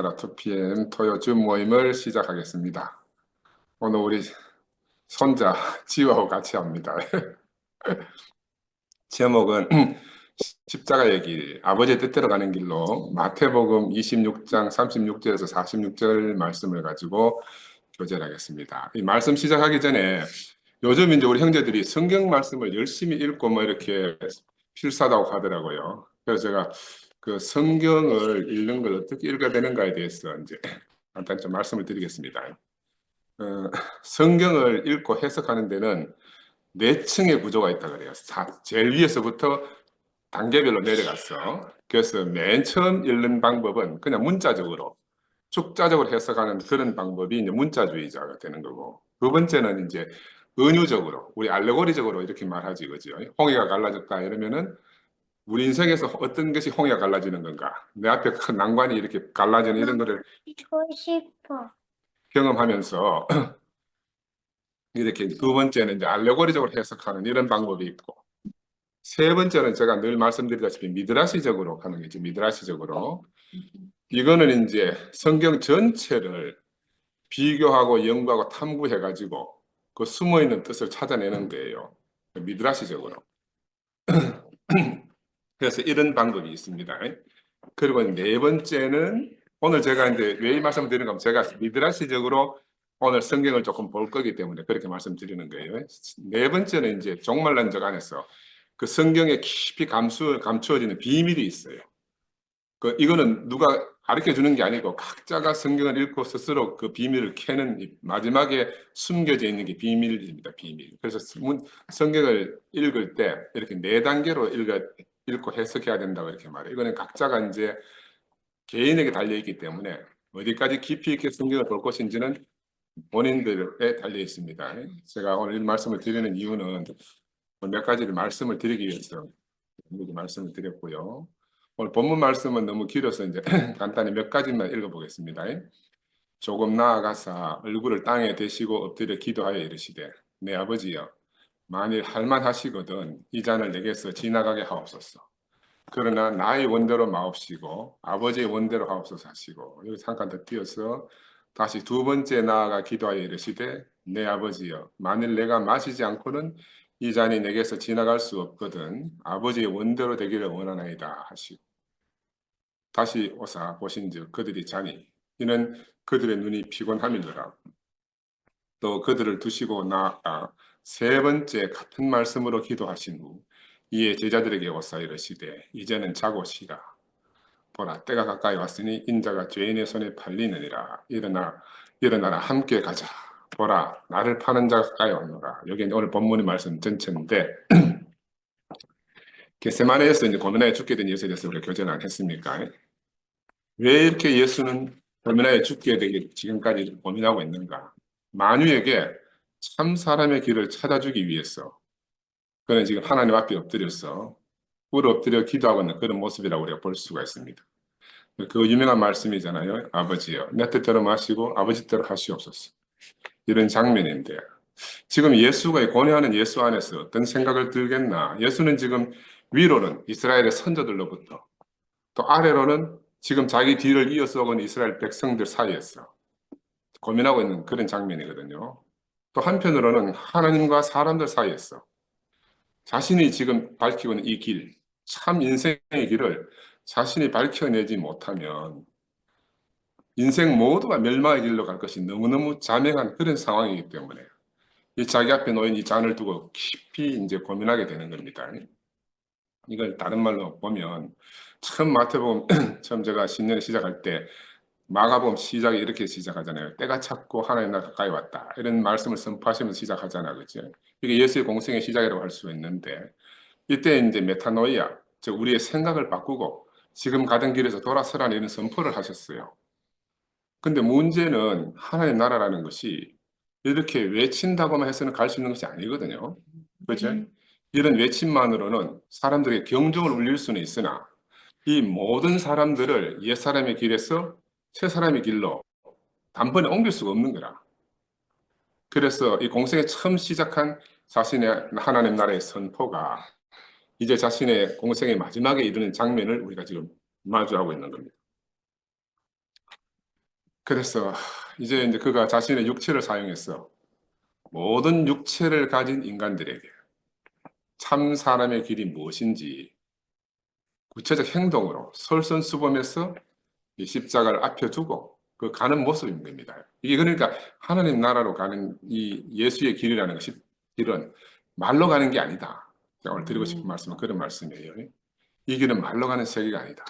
2PM 토요 줌 모임을 시작하겠습니다. 오늘 우리 손자 지호하고 같이 합니다. 제목은 십자가 얘기, 아버지의 뜻대로 가는 길로 마태복음 26장 36절에서 46절 말씀을 가지고 교제를 하겠습니다. 이 말씀 시작하기 전에 요즘 이제 우리 형제들이 성경 말씀을 열심히 읽고 뭐 이렇게 필사다고 하더라고요. 그래서 제가 그 성경을 읽는 걸 어떻게 읽어야 되는가에 대해서 이제 간단히 좀 말씀을 드리겠습니다. 성경을 읽고 해석하는 데는 네 층의 구조가 있다 그래요. 제일 위에서부터 단계별로 내려갔어. 그래서 맨 처음 읽는 방법은 그냥 문자적으로 축자적으로 해석하는 그런 방법이 이제 문자주의자가 되는 거고, 두 번째는 이제 은유적으로, 우리 알레고리적으로 이렇게 말하지, 그죠? 홍해가 갈라졌다 이러면은 우리 인생에서 어떤 것이 홍해가 갈라지는 건가? 내 앞에 큰 난관이 이렇게 갈라지는 이런 거를 이거 싶어. 경험하면서 이렇게 두 번째는 이제 알레고리적으로 해석하는 이런 방법이 있고, 세 번째는 제가 늘 말씀드리다시피 미드라시적으로 하는 거죠. 미드라시적으로. 이거는 이제 성경 전체를 비교하고 연구하고 탐구해가지고 그 숨어있는 뜻을 찾아내는 거예요. 미드라시적으로. 그래서 이런 방법이 있습니다. 그리고 네 번째는 오늘 제가 이제 왜 이 말씀을 드리는 건 제가 미드라시적으로 오늘 성경을 조금 볼 거기 때문에 그렇게 말씀드리는 거예요. 네 번째는 이제 종말론 적 안에서 그 성경에 깊이 감추어지는 비밀이 있어요. 이거는 누가 가르쳐 주는 게 아니고 각자가 성경을 읽고 스스로 그 비밀을 캐는 마지막에 숨겨져 있는 게 비밀입니다. 비밀. 그래서 성경을 읽을 때 이렇게 네 단계로 읽고 해석해야 된다고 이렇게 말해요. 이거는 각자가 이제 개인에게 달려 있기 때문에 어디까지 깊이 있게 성경을 볼 것인지는 본인들에 달려 있습니다. 제가 오늘 이 말씀을 드리는 이유는 몇 가지를 말씀을 드리기 위해서 이렇게 말씀을 드렸고요. 오늘 본문 말씀은 너무 길어서 이제 간단히 몇 가지만 읽어보겠습니다. 조금 나아가사 얼굴을 땅에 대시고 엎드려 기도하여 이르시되 내 아버지여 만일 할만하시거든 이 잔을 내게서 지나가게 하옵소서. 그러나 나의 원대로 마옵시고 아버지의 원대로 하옵소서 하시고, 여기 잠깐 더 띄어서 다시 두 번째 나아가 기도하여 이르시되 내 아버지여 만일 내가 마시지 않고는 이 잔이 내게서 지나갈 수 없거든 아버지의 원대로 되기를 원하나이다 하시고, 다시 오사 보신즉 그들이 자니 이는 그들의 눈이 피곤함이더라. 또 그들을 두시고 나아가 세 번째 같은 말씀으로 기도하신 후 이에 제자들에게 오사 이르시되 이제는 자고 쉬라. 보라 때가 가까이 왔으니 인자가 죄인의 손에 팔리느니라. 일어나라 함께 가자. 보라 나를 파는 자가 가까이 왔노라. 여기 오늘 본문의 말씀 전체인데 겟세마네에서 이제 고민하여 죽게 된 예수에 대해서 우리가 교제를 안 했습니까? 왜 이렇게 예수는 고민하여 죽게 되기 지금까지 고민하고 있는가? 만유에게 참 사람의 길을 찾아주기 위해서 그는 지금 하나님 앞에 엎드려서 꿇어 엎드려 기도하고 있는 그런 모습이라고 우리가 볼 수가 있습니다. 그 유명한 말씀이잖아요. 아버지여 내 뜻대로 마시고 아버지 뜻대로 하시옵소서. 이런 장면인데 지금 예수가 권유하는 예수 안에서 어떤 생각을 들겠나? 예수는 지금 위로는 이스라엘의 선조들로부터 또 아래로는 지금 자기 뒤를 이어서 온 이스라엘 백성들 사이에서 고민하고 있는 그런 장면이거든요. 또 한편으로는 하나님과 사람들 사이에서 자신이 지금 밝히고 있는 이 길, 참 인생의 길을 자신이 밝혀내지 못하면 인생 모두가 멸망의 길로 갈 것이 너무너무 자명한 그런 상황이기 때문에 이 자기 앞에 놓인 이 잔을 두고 깊이 이제 고민하게 되는 겁니다. 이걸 다른 말로 보면 처음 마태복음 처음 제가 신년을 시작할 때 마가복음 시작이 이렇게 시작하잖아요. 때가 찼고 하나님 나라 가까이 왔다. 이런 말씀을 선포하시면서 시작하잖아요. 그죠? 이게 예수의 공생의 시작이라고 할 수 있는데 이때 이제 메타노이아, 즉 우리의 생각을 바꾸고 지금 가던 길에서 돌아서라는 이런 선포를 하셨어요. 근데 문제는 하나님 나라라는 것이 이렇게 외친다고만 해서는 갈 수 있는 것이 아니거든요. 그렇죠? 이런 외침만으로는 사람들에게 경종을 울릴 수는 있으나 이 모든 사람들을 옛사람의 길에서 새사람의 길로 단번에 옮길 수가 없는 거라. 그래서 이 공생에 처음 시작한 자신의 하나님 나라의 선포가 이제 자신의 공생의 마지막에 이르는 장면을 우리가 지금 마주하고 있는 겁니다. 그래서 이제 그가 자신의 육체를 사용해서 모든 육체를 가진 인간들에게 참 사람의 길이 무엇인지 구체적 행동으로 솔선수범해서 이 십자가를 앞에 두고 그 가는 모습인 겁니다. 이게 그러니까 하나님 나라로 가는 이 예수의 길이라는 것이 길은 말로 가는 게 아니다. 제가 오늘 드리고 싶은 말씀은 그런 말씀이에요. 이 길은 말로 가는 세계가 아니다.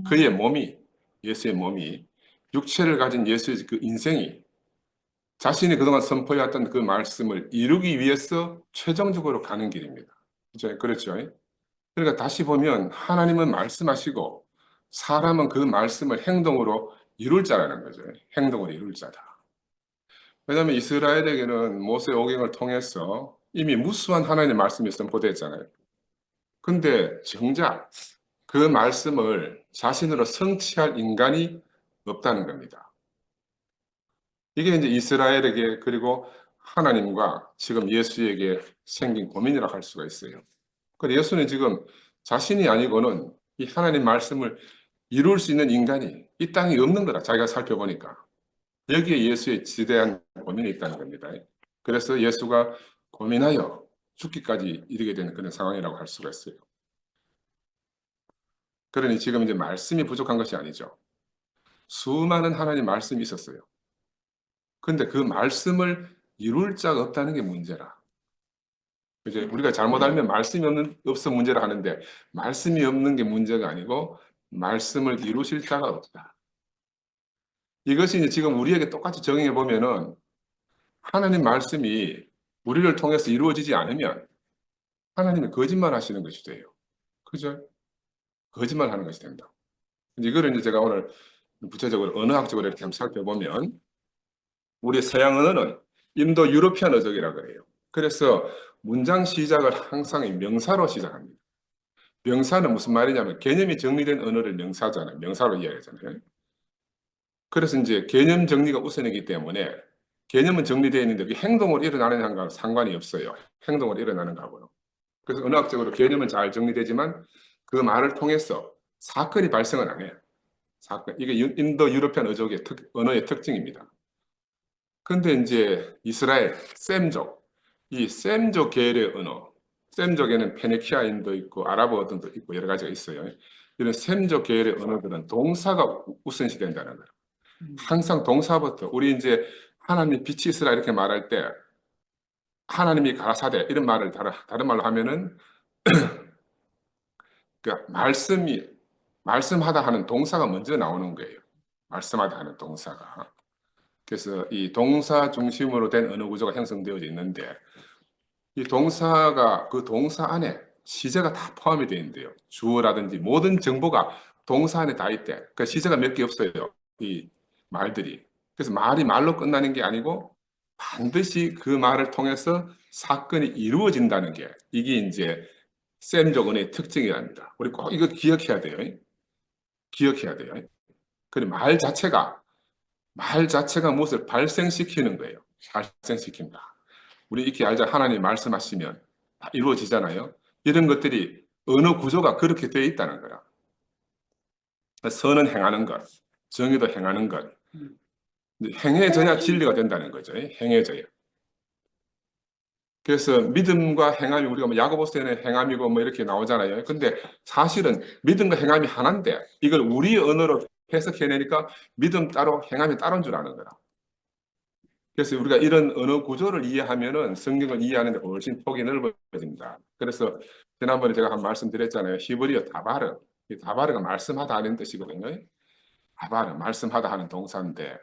그의 몸이, 예수의 몸이, 육체를 가진 예수의 그 인생이 자신이 그동안 선포해왔던 그 말씀을 이루기 위해서 최종적으로 가는 길입니다. 그렇죠? 그러니까 다시 보면 하나님은 말씀하시고 사람은 그 말씀을 행동으로 이룰 자라는 거죠. 행동으로 이룰 자다. 왜냐하면 이스라엘에게는 모세 오경을 통해서 이미 무수한 하나님의 말씀이 선포됐잖아요. 근데 정작 그 말씀을 자신으로 성취할 인간이 없다는 겁니다. 이게 이제 이스라엘에게 그리고 하나님과 지금 예수에게 생긴 고민이라고 할 수가 있어요. 그래서 예수는 지금 자신이 아니고는 이 하나님 말씀을 이룰 수 있는 인간이 이 땅에 없는 거다. 자기가 살펴보니까. 여기에 예수의 지대한 고민이 있다는 겁니다. 그래서 예수가 고민하여 죽기까지 이르게 되는 그런 상황이라고 할 수가 있어요. 그러니 지금 이제 말씀이 부족한 것이 아니죠. 수많은 하나님 말씀이 있었어요. 근데 그 말씀을 이룰 자가 없다는 게 문제라. 이제 우리가 잘못 알면 말씀이 없어 문제라 하는데 말씀이 없는 게 문제가 아니고 말씀을 이루실 자가 없다. 이것이 이제 지금 우리에게 똑같이 적용해 보면은 하나님 말씀이 우리를 통해서 이루어지지 않으면 하나님이 거짓말 하시는 것이 돼요. 그죠? 거짓말 하는 것이 됩니다. 이거를 이제 제가 오늘 구체적으로 언어학적으로 이렇게 한번 살펴보면 우리 서양 언어는 인도 유로피안 어족이라고 그래요. 그래서 문장 시작을 항상 명사로 시작합니다. 명사는 무슨 말이냐면 개념이 정리된 언어를 명사잖아요. 명사로 이야기하잖아요. 그래서 이제 개념 정리가 우선이기 때문에 개념은 정리되어 있는데 그 행동으로 일어나는 것과 상관이 없어요. 행동으로 일어나는 거하고요. 그래서 언어학적으로 개념은 잘 정리되지만 그 말을 통해서 사건이 발생은 안 해요. 사건. 이게 인도 유로피안 어족의 언어의 특징입니다. 근데 이제 이스라엘, 셈족, 이 셈족 계열의 언어, 셈족에는 페니키아인도 있고 아랍어도 있고 여러 가지가 있어요. 이런 셈족 계열의 언어들은 동사가 우선시 된다는 거예요. 항상 동사부터 우리 이제 하나님 빛이 있으라 이렇게 말할 때 하나님이 가라사대 이런 말을 다른 말로 하면은 그러니까 말씀하다 하는 동사가 먼저 나오는 거예요. 말씀하다 하는 동사가. 그래서 이 동사 중심으로 된 언어 구조가 형성되어 있는데 이 동사가 그 동사 안에 시제가 다 포함이 되어 있는데요. 주어라든지 모든 정보가 동사 안에 다 있대. 그 시제가 몇 개 없어요. 이 말들이. 그래서 말이 말로 끝나는 게 아니고 반드시 그 말을 통해서 사건이 이루어진다는 게 이게 이제 셈족 언어의 특징이랍니다. 우리 꼭 이거 기억해야 돼요. 기억해야 돼요. 그리고 말 자체가 무엇을 발생시키는 거예요. 발생시킨다. 우리 익히 알자 하나님 말씀하시면 다 이루어지잖아요. 이런 것들이 언어 구조가 그렇게 되어 있다는 거라. 선은 행하는 것, 정의도 행하는 것. 행해져야 진리가 된다는 거죠. 행해져야. 그래서 믿음과 행함이 우리가 뭐 야고보서에는 행함이고 뭐 이렇게 나오잖아요. 근데 사실은 믿음과 행함이 하나인데 이걸 우리 언어로 해석해내니까 믿음 따로 행함이 따로인 줄 아는 거라. 그래서 우리가 이런 언어 구조를 이해하면은 성경을 이해하는 데 훨씬 폭이 넓어집니다. 그래서 지난번에 제가 한 말씀드렸잖아요. 히브리어 다바르. 이 다바르가 말씀하다 하는 뜻이거든요. 다바르, 말씀하다 하는 동사인데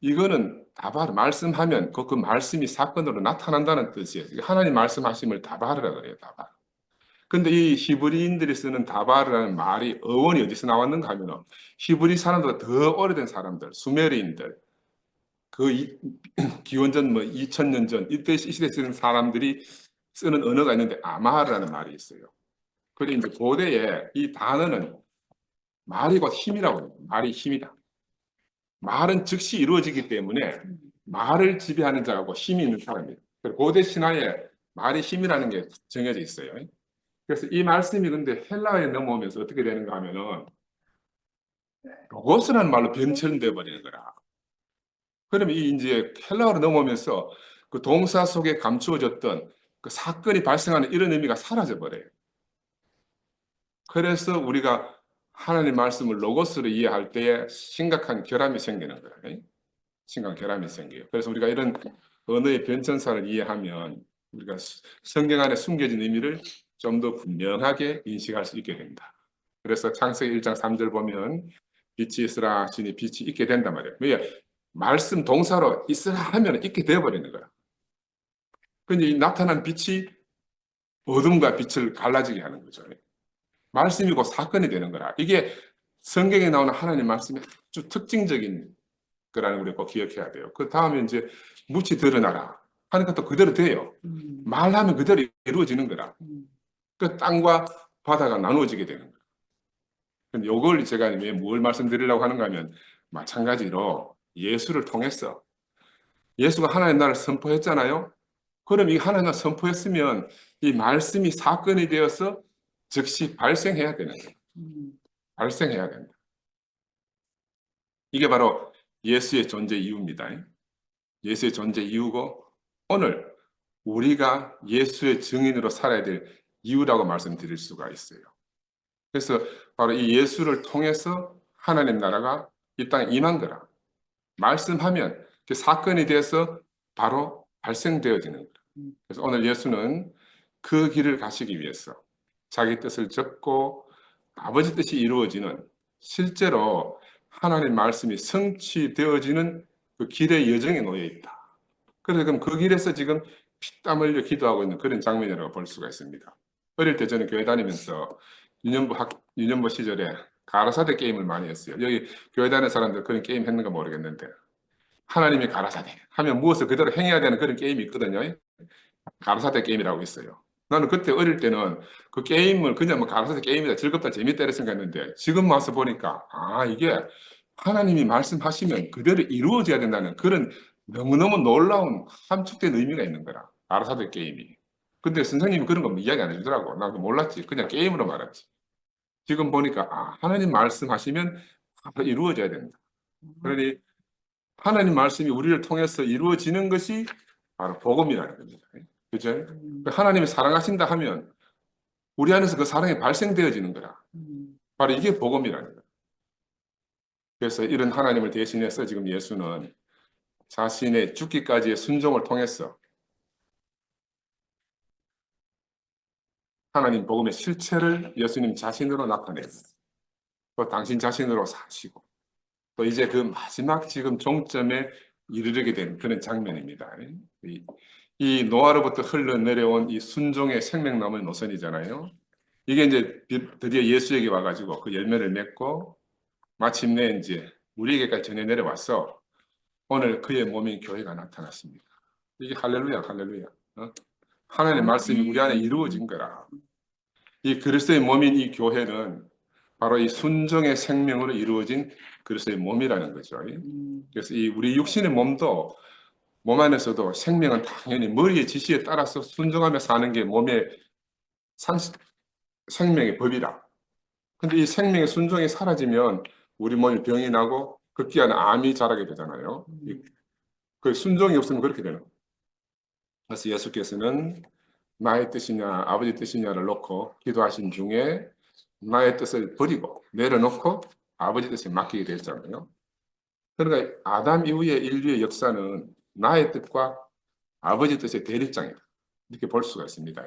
이거는 다바르, 말씀하면 그 말씀이 사건으로 나타난다는 뜻이에요. 하나님 말씀하심을 다바르라 그래요. 다바르. 근데 이 히브리인들이 쓰는 다바르라는 말이 어원이 어디서 나왔는가 하면은 히브리 사람들보다 더 오래된 사람들, 수메르인들, 기원전 뭐 2000년 전 이때 시대에 쓰는 사람들이 쓰는 언어가 있는데 아마르라는 말이 있어요. 그리고 이제 고대에 이 단어는 말이 곧 힘이라고 해요. 말이 힘이다. 말은 즉시 이루어지기 때문에 말을 지배하는 자하고 힘이 있는 사람이에요. 고대 신화에 말이 힘이라는 게 정해져 있어요. 그래서 이 말씀이 근데 헬라어에 넘어오면서 어떻게 되는가 하면은 로고스라는 말로 변천돼 버리는 거라. 그러면 이 이제 헬라어로 넘어오면서 그 동사 속에 감추어졌던 그 사건이 발생하는 이런 의미가 사라져 버려요. 그래서 우리가 하나님 말씀을 로고스로 이해할 때에 심각한 결함이 생기는 거예요. 심각한 결함이 생겨요. 그래서 우리가 이런 언어의 변천사를 이해하면 우리가 성경 안에 숨겨진 의미를 좀 더 분명하게 인식할 수 있게 됩니다. 그래서 창세기 1장 3절 보면 빛이 있으라 하시니 빛이 있게 된단 말이에요. 왜? 말씀 동사로 있으라 하면 있게 되어버리는 거야. 근데 이 나타난 빛이 어둠과 빛을 갈라지게 하는 거죠. 말씀이고 사건이 되는 거라. 이게 성경에 나오는 하나님 말씀이 아주 특징적인 거라는 걸 꼭 기억해야 돼요. 그 다음에 이제 묻히 드러나라 하는 것도 그대로 돼요. 말하면 그대로 이루어지는 거라. 그 땅과 바다가 나누어지게 되는 거예요. 근데 요걸 제가 왜 뭘 말씀드리려고 하는가 하면 마찬가지로 예수를 통해서 예수가 하나님 나라를 선포했잖아요. 그럼 이 하나님 나라를 선포했으면 이 말씀이 사건이 되어서 즉시 발생해야 되는 거예요. 발생해야 된다. 이게 바로 예수의 존재 이유입니다. 예수의 존재 이유고 오늘 우리가 예수의 증인으로 살아야 될 이유라고 말씀드릴 수가 있어요. 그래서 바로 이 예수를 통해서 하나님 나라가 이 땅에 임한 거라. 말씀하면 그 사건이 돼서 바로 발생되어지는 거라. 그래서 오늘 예수는 그 길을 가시기 위해서 자기 뜻을 접고 아버지 뜻이 이루어지는 실제로 하나님 말씀이 성취되어지는 그 길의 여정에 놓여 있다. 그래서 그럼 그 길에서 지금 피땀 흘려 기도하고 있는 그런 장면이라고 볼 수가 있습니다. 어릴 때 저는 교회 다니면서 유년부 시절에 가라사대 게임을 많이 했어요. 여기 교회 다니는 사람들 그런 게임 했는가 모르겠는데 하나님이 가라사대 하면 무엇을 그대로 행해야 되는 그런 게임이 있거든요. 가라사대 게임이라고 있어요. 나는 그때 어릴 때는 그 게임을 그냥 뭐 가라사대 게임이다 즐겁다 재밌다 이렇게 생각했는데 지금 와서 보니까 이게 하나님이 말씀하시면 그대로 이루어져야 된다는 그런 너무너무 놀라운 함축된 의미가 있는 거라. 가라사대 게임이. 근데 선생님이 그런 거 이야기 안 해주더라고. 나도 몰랐지. 그냥 게임으로 말았지. 지금 보니까 하나님 말씀하시면 바로 이루어져야 된다. 그러니 하나님 말씀이 우리를 통해서 이루어지는 것이 바로 복음이라는 겁니다. 그죠? 하나님이 사랑하신다 하면 우리 안에서 그 사랑이 발생되어지는 거라. 바로 이게 복음이라는 거예요. 그래서 이런 하나님을 대신해서 지금 예수는 자신의 죽기까지의 순종을 통해서 하나님 복음의 실체를 예수님 자신으로 나타내고 또 당신 자신으로 사시고 또 이제 그 마지막 지금 종점에 이르게 된 그런 장면입니다. 이 노아로부터 흘러내려온 이 순종의 생명나무의 노선이잖아요. 이게 이제 드디어 예수에게 와가지고 그 열매를 맺고 마침내 이제 우리에게까지 전해 내려와서 오늘 그의 몸인 교회가 나타났습니다. 이게 할렐루야, 할렐루야. 하나님의 말씀이 우리 안에 이루어진 거라. 이 그리스도의 몸인 이 교회는 바로 이 순종의 생명으로 이루어진 그리스도의 몸이라는 거죠. 그래서 이 우리 육신의 몸도 몸 안에서도 생명은 당연히 머리의 지시에 따라서 순종하며 사는 게 몸의 생명의 법이라. 근데 이 생명의 순종이 사라지면 우리 몸에 병이 나고 급기야는 암이 자라게 되잖아요. 그 순종이 없으면 그렇게 되는 거예요. 그래서 예수께서는 나의 뜻이냐 아버지 뜻이냐를 놓고 기도하신 중에 나의 뜻을 버리고 내려놓고 아버지 뜻에 맡기게 됐잖아요. 그러니까 아담 이후의 인류의 역사는 나의 뜻과 아버지 뜻의 대립장이다. 이렇게 볼 수가 있습니다.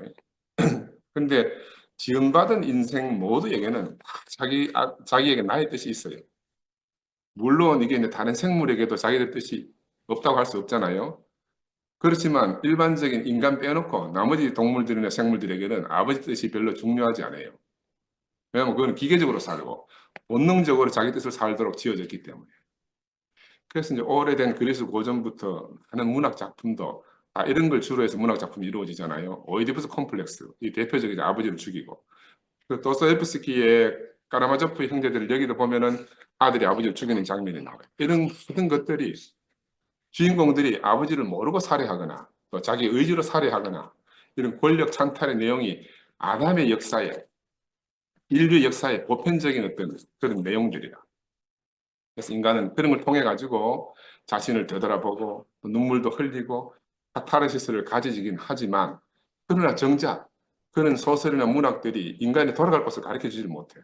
그런데 지음받은 인생 모두에게는 자기에게 나의 뜻이 있어요. 물론 이게 이제 다른 생물에게도 자기의 뜻이 없다고 할 수 없잖아요. 그렇지만 일반적인 인간 빼놓고 나머지 동물들이나 생물들에게는 아버지 뜻이 별로 중요하지 않아요. 왜냐하면 그건 기계적으로 살고 본능적으로 자기 뜻을 살도록 지어졌기 때문에. 그래서 이제 오래된 그리스 고전부터 하는 문학 작품도 다 이런 걸 주로 해서 문학 작품이 이루어지잖아요. 오이디푸스 콤플렉스, 이 대표적인 아버지를 죽이고 그 도스토옙스키의 까라마조프 형제들을 여기도 보면은 아들이 아버지를 죽이는 장면이 나와요. 이런 모든 것들이 주인공들이 아버지를 모르고 살해하거나 또 자기 의지로 살해하거나 이런 권력 찬탈의 내용이 아담의 역사에 인류 역사의 보편적인 어떤 그런 내용들이라. 그래서 인간은 그런 걸 통해 가지고 자신을 되돌아보고 또 눈물도 흘리고 카타르시스를 가지긴 하지만 그러나 정작 그런 소설이나 문학들이 인간이 돌아갈 곳을 가르쳐 주지 못해요.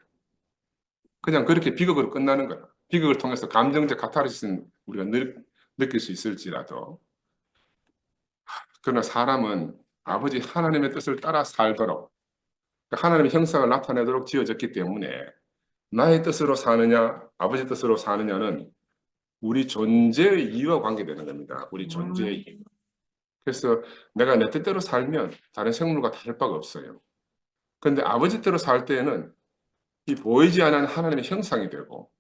그냥 그렇게 비극으로 끝나는 거야. 비극을 통해서 감정적 카타르시스는 우리가 느낄 수 있을지라도 그러나 사람은 아버지 하나님의 뜻을 따라 살도록 하나님의 형상을 나타내도록 지어졌기 때문에 나의 뜻으로 사느냐 아버지 뜻으로 사느냐는 우리 존재의 이유와 관계되는 겁니다. 우리 존재의 이유. 그래서 내가 내 뜻대로 살면 다른 생물과 다를 바가 없어요. 그런데 아버지 뜻대로 살 때에는 이 보이지 않는 하나님의 형상이 되고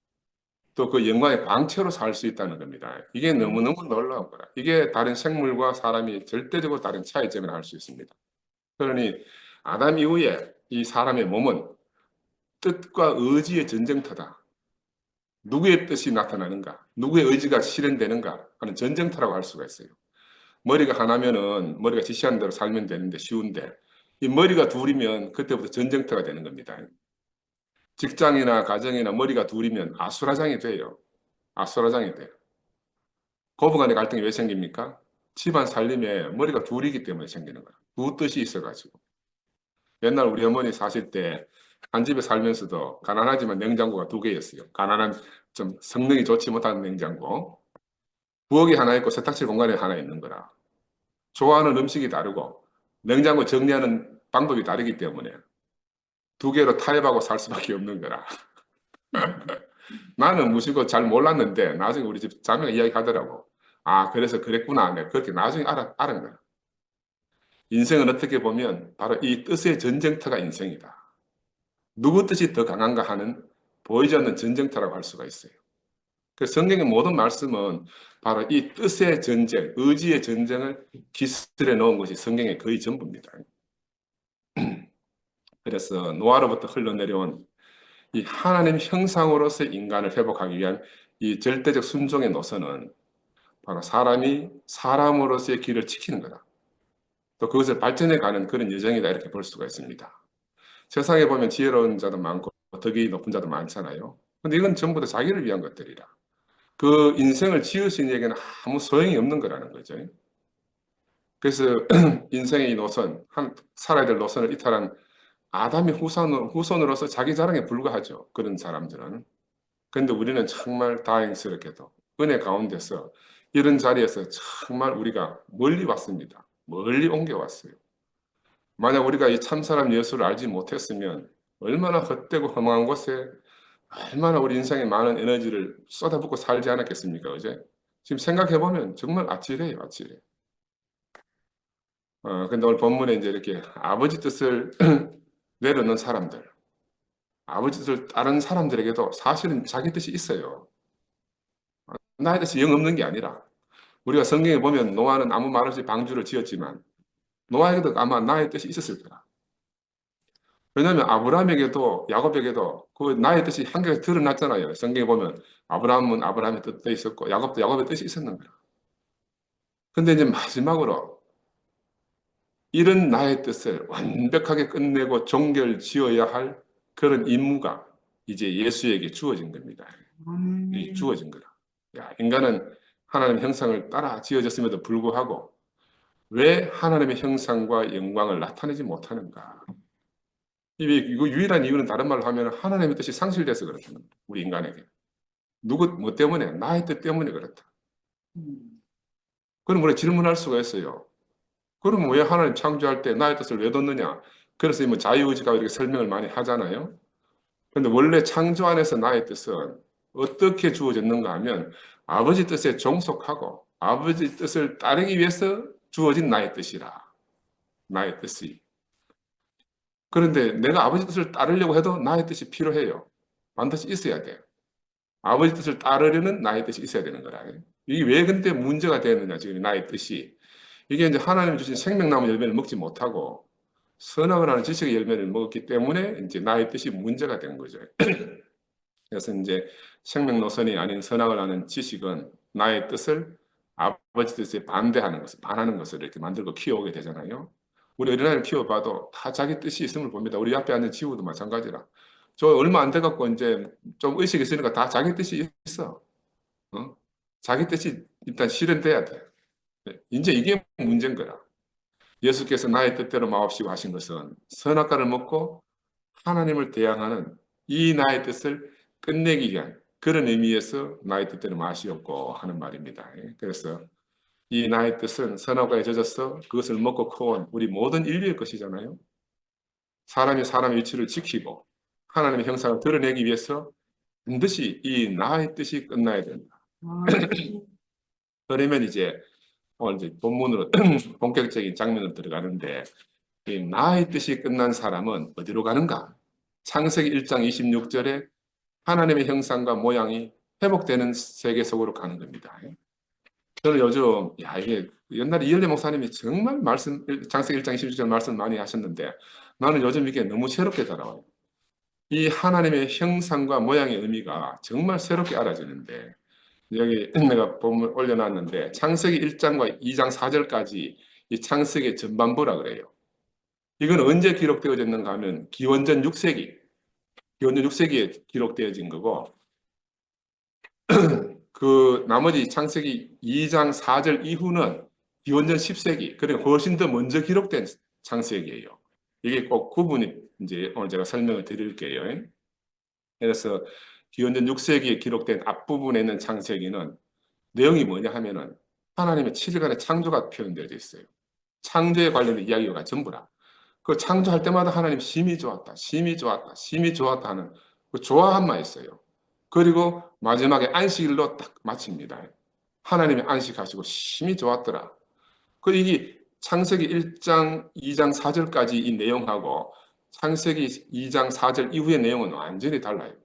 또 그 영광의 광채로 살 수 있다는 겁니다. 이게 너무너무 놀라운 거라. 이게 다른 생물과 사람이 절대적으로 다른 차이점을 알 수 있습니다. 그러니 아담 이후에 이 사람의 몸은 뜻과 의지의 전쟁터다. 누구의 뜻이 나타나는가? 누구의 의지가 실현되는가? 하는 전쟁터라고 할 수가 있어요. 머리가 하나면은 머리가 지시하는 대로 살면 되는데 쉬운데 이 머리가 둘이면 그때부터 전쟁터가 되는 겁니다. 직장이나 가정이나 머리가 둘이면 아수라장이 돼요. 아수라장이 돼요. 고부간의 갈등이 왜 생깁니까? 집안 살림에 머리가 둘이기 때문에 생기는 거야. 두 뜻이 있어가지고. 옛날 우리 어머니 사실 때 한 집에 살면서도 가난하지만 냉장고가 두 개였어요. 가난한 좀 성능이 좋지 못한 냉장고. 부엌이 하나 있고 세탁실 공간에 하나 있는 거라. 좋아하는 음식이 다르고 냉장고 정리하는 방법이 다르기 때문에 두 개로 타협하고 살 수밖에 없는 거라. 나는 무시고 잘 몰랐는데 나중에 우리 집 자매가 이야기하더라고. 아, 그래서 그랬구나. 내가 그렇게 나중에 알은 거야. 인생은 어떻게 보면 바로 이 뜻의 전쟁터가 인생이다. 누구 뜻이 더 강한가 하는 보이지 않는 전쟁터라고 할 수가 있어요. 그래서 성경의 모든 말씀은 바로 이 뜻의 전쟁, 의지의 전쟁을 기술해 놓은 것이 성경의 거의 전부입니다. 그래서 노아로부터 흘러내려온 이 하나님 형상으로서의 인간을 회복하기 위한 이 절대적 순종의 노선은 바로 사람이 사람으로서의 길을 지키는 거다. 또 그것을 발전해 가는 그런 여정이다 이렇게 볼 수가 있습니다. 세상에 보면 지혜로운 자도 많고 덕이 높은 자도 많잖아요. 근데 이건 전부 다 자기를 위한 것들이라. 그 인생을 지을 수 있는 얘기는 아무 소용이 없는 거라는 거죠. 그래서 인생의 이 노선, 살아야 될 노선을 이탈한 아담의 후손으로서 자기 자랑에 불과하죠. 그런 사람들은. 그런데 우리는 정말 다행스럽게도 은혜 가운데서 이런 자리에서 정말 우리가 멀리 왔습니다. 멀리 옮겨왔어요. 만약 우리가 이 참사람 예수를 알지 못했으면 얼마나 헛되고 허망한 곳에 얼마나 우리 인생에 많은 에너지를 쏟아붓고 살지 않았겠습니까? 어제? 지금 생각해보면 정말 아찔해요, 아찔해. 근데 오늘 본문에 이제 이렇게 아버지 뜻을 내려놓는 사람들, 아버지 뜻을 따른 사람들에게도 사실은 자기 뜻이 있어요. 나의 뜻이 영 없는 게 아니라 우리가 성경에 보면 노아는 아무 말 없이 방주를 지었지만 노아에게도 아마 나의 뜻이 있었을 거라. 왜냐하면 아브라함에게도 야곱에게도 그 나의 뜻이 한결 드러났잖아요. 성경에 보면 아브라함은 아브라함의 뜻도 있었고 야곱도 야곱의 뜻이 있었는 거라. 근데 이제 마지막으로 이런 나의 뜻을 완벽하게 끝내고 종결 지어야 할 그런 임무가 이제 예수에게 주어진 겁니다. 주어진 거라. 야, 인간은 하나님 형상을 따라 지어졌음에도 불구하고 왜 하나님의 형상과 영광을 나타내지 못하는가? 이거 유일한 이유는 다른 말로 하면 하나님의 뜻이 상실돼서 그렇다는 거예요. 우리 인간에게. 뭐 때문에? 나의 뜻 때문에 그렇다. 그럼 우리가 질문할 수가 있어요. 그럼 왜 하나님 창조할 때 나의 뜻을 왜 뒀느냐? 그래서 뭐 자유의지가 이렇게 설명을 많이 하잖아요. 그런데 원래 창조 안에서 나의 뜻은 어떻게 주어졌는가 하면 아버지 뜻에 종속하고 아버지 뜻을 따르기 위해서 주어진 나의 뜻이라. 나의 뜻이. 그런데 내가 아버지 뜻을 따르려고 해도 나의 뜻이 필요해요. 반드시 있어야 돼요. 아버지 뜻을 따르려는 나의 뜻이 있어야 되는 거라. 이게 왜 근데 문제가 되느냐, 지금 나의 뜻이. 이게 이제 하나님 주신 생명나무 열매를 먹지 못하고 선악을 하는 지식의 열매를 먹었기 때문에 이제 나의 뜻이 문제가 된 거죠. 그래서 이제 생명 노선이 아닌 선악을 하는 지식은 나의 뜻을 아버지 뜻에 반대하는 것을, 반하는 것을 이렇게 만들고 키워오게 되잖아요. 우리 어린아이를 키워봐도 다 자기 뜻이 있음을 봅니다. 우리 앞에 앉은 지우도 마찬가지라. 저 얼마 안 돼갖고 이제 좀 의식이 있으니까 다 자기 뜻이 있어. 어? 자기 뜻이 일단 실현돼야 돼. 이제 이게 문제인 거야. 예수께서 나의 뜻대로 마옵시고 하신 것은 선악과를 먹고 하나님을 대항하는 이 나의 뜻을 끝내기 위한 그런 의미에서 나의 뜻대로 마시옵고 하는 말입니다. 그래서 이 나의 뜻은 선악과에 젖어서 그것을 먹고 커온 우리 모든 인류의 것이잖아요. 사람이 사람의 위치를 지키고 하나님의 형상을 드러내기 위해서 반드시 이 나의 뜻이 끝나야 된다. 그러면 이제 오늘 이제 본문으로 본격적인 장면으로 들어가는데 이 나의 뜻이 끝난 사람은 어디로 가는가? 창세기 1장 26절에 하나님의 형상과 모양이 회복되는 세계 속으로 가는 겁니다. 저는 요즘 이게 옛날에 이열래 목사님이 정말 말씀 창세기 1장 26절 말씀 많이 하셨는데 나는 요즘 이게 너무 새롭게 다가와요. 이 하나님의 형상과 모양의 의미가 정말 새롭게 알아지는데 여기 내가 본문 올려놨는데 창세기 1장과 2장 4절까지 이 창세기 전반부라 그래요. 이건 언제 기록되어졌는가 하면 기원전 6세기, 기원전 6세기에 기록되어진 거고 그 나머지 창세기 2장 4절 이후는 기원전 10세기, 그러니까 훨씬 더 먼저 기록된 창세기예요. 이게 꼭 구분이 이제 오늘 제가 설명을 드릴게요. 그래서 기원전 6세기에 기록된 앞부분에 있는 창세기는 내용이 뭐냐 하면은 하나님의 7일간의 창조가 표현되어 있어요. 창조에 관련된 이야기가 전부라. 그 창조할 때마다 하나님 심히 좋았다, 심히 좋았다, 심히 좋았다 하는 그 좋아함만 있어요. 그리고 마지막에 안식일로 딱 마칩니다. 하나님이 안식하시고 심히 좋았더라. 그 이게 창세기 1장, 2장, 4절까지 이 내용하고 창세기 2장, 4절 이후의 내용은 완전히 달라요.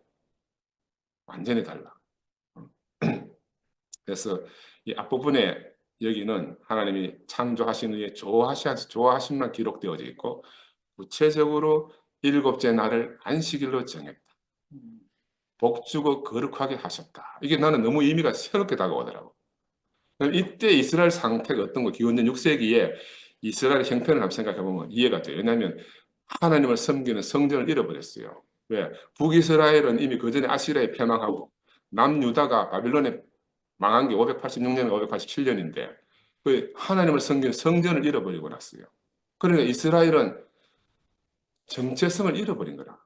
완전히 달라. 그래서 이 앞부분에 여기는 하나님이 창조하신 후에 좋아하심만 기록되어져 있고 구체적으로 일곱째 날을 안식일로 정했다. 복주고 거룩하게 하셨다. 이게 나는 너무 의미가 새롭게 다가오더라고. 이때 이스라엘 상태가 어떤 거 기원전 6세기에 이스라엘 형편을 한번 생각해 보면 이해가 돼요. 왜냐하면 하나님을 섬기는 성전을 잃어버렸어요. 왜? 북이스라엘은 이미 그 전에 아시리아에 패망하고 남유다가 바빌론에 망한 게 586년, 587년인데 그 하나님을 섬기는 성전을 잃어버리고 났어요. 그러니까 이스라엘은 정체성을 잃어버린 거라.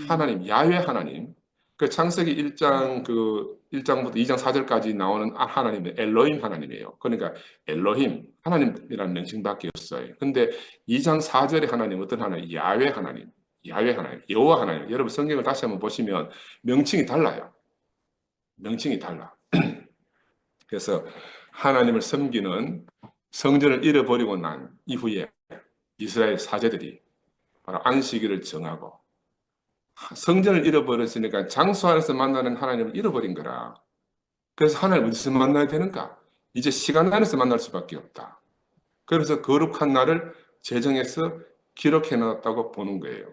하나님, 야훼 하나님. 그 창세기 1장부터 2장 4절까지 나오는 하나님은 엘로힘 하나님이에요. 그러니까 엘로힘, 하나님이라는 명칭밖에 없어요. 근데 2장 4절의 하나님 어떤 하나님? 야훼 하나님. 야훼 하나님, 여호와 하나님. 여러분 성경을 다시 한번 보시면 명칭이 달라요. 명칭이 달라. 그래서 하나님을 섬기는 성전을 잃어버리고 난 이후에 이스라엘 사제들이 바로 안식일을 정하고 성전을 잃어버렸으니까 장소 안에서 만나는 하나님을 잃어버린 거라. 그래서 하나님 어디서 만나야 되는가? 이제 시간 안에서 만날 수밖에 없다. 그래서 거룩한 날을 제정해서 기록해 놨다고 보는 거예요.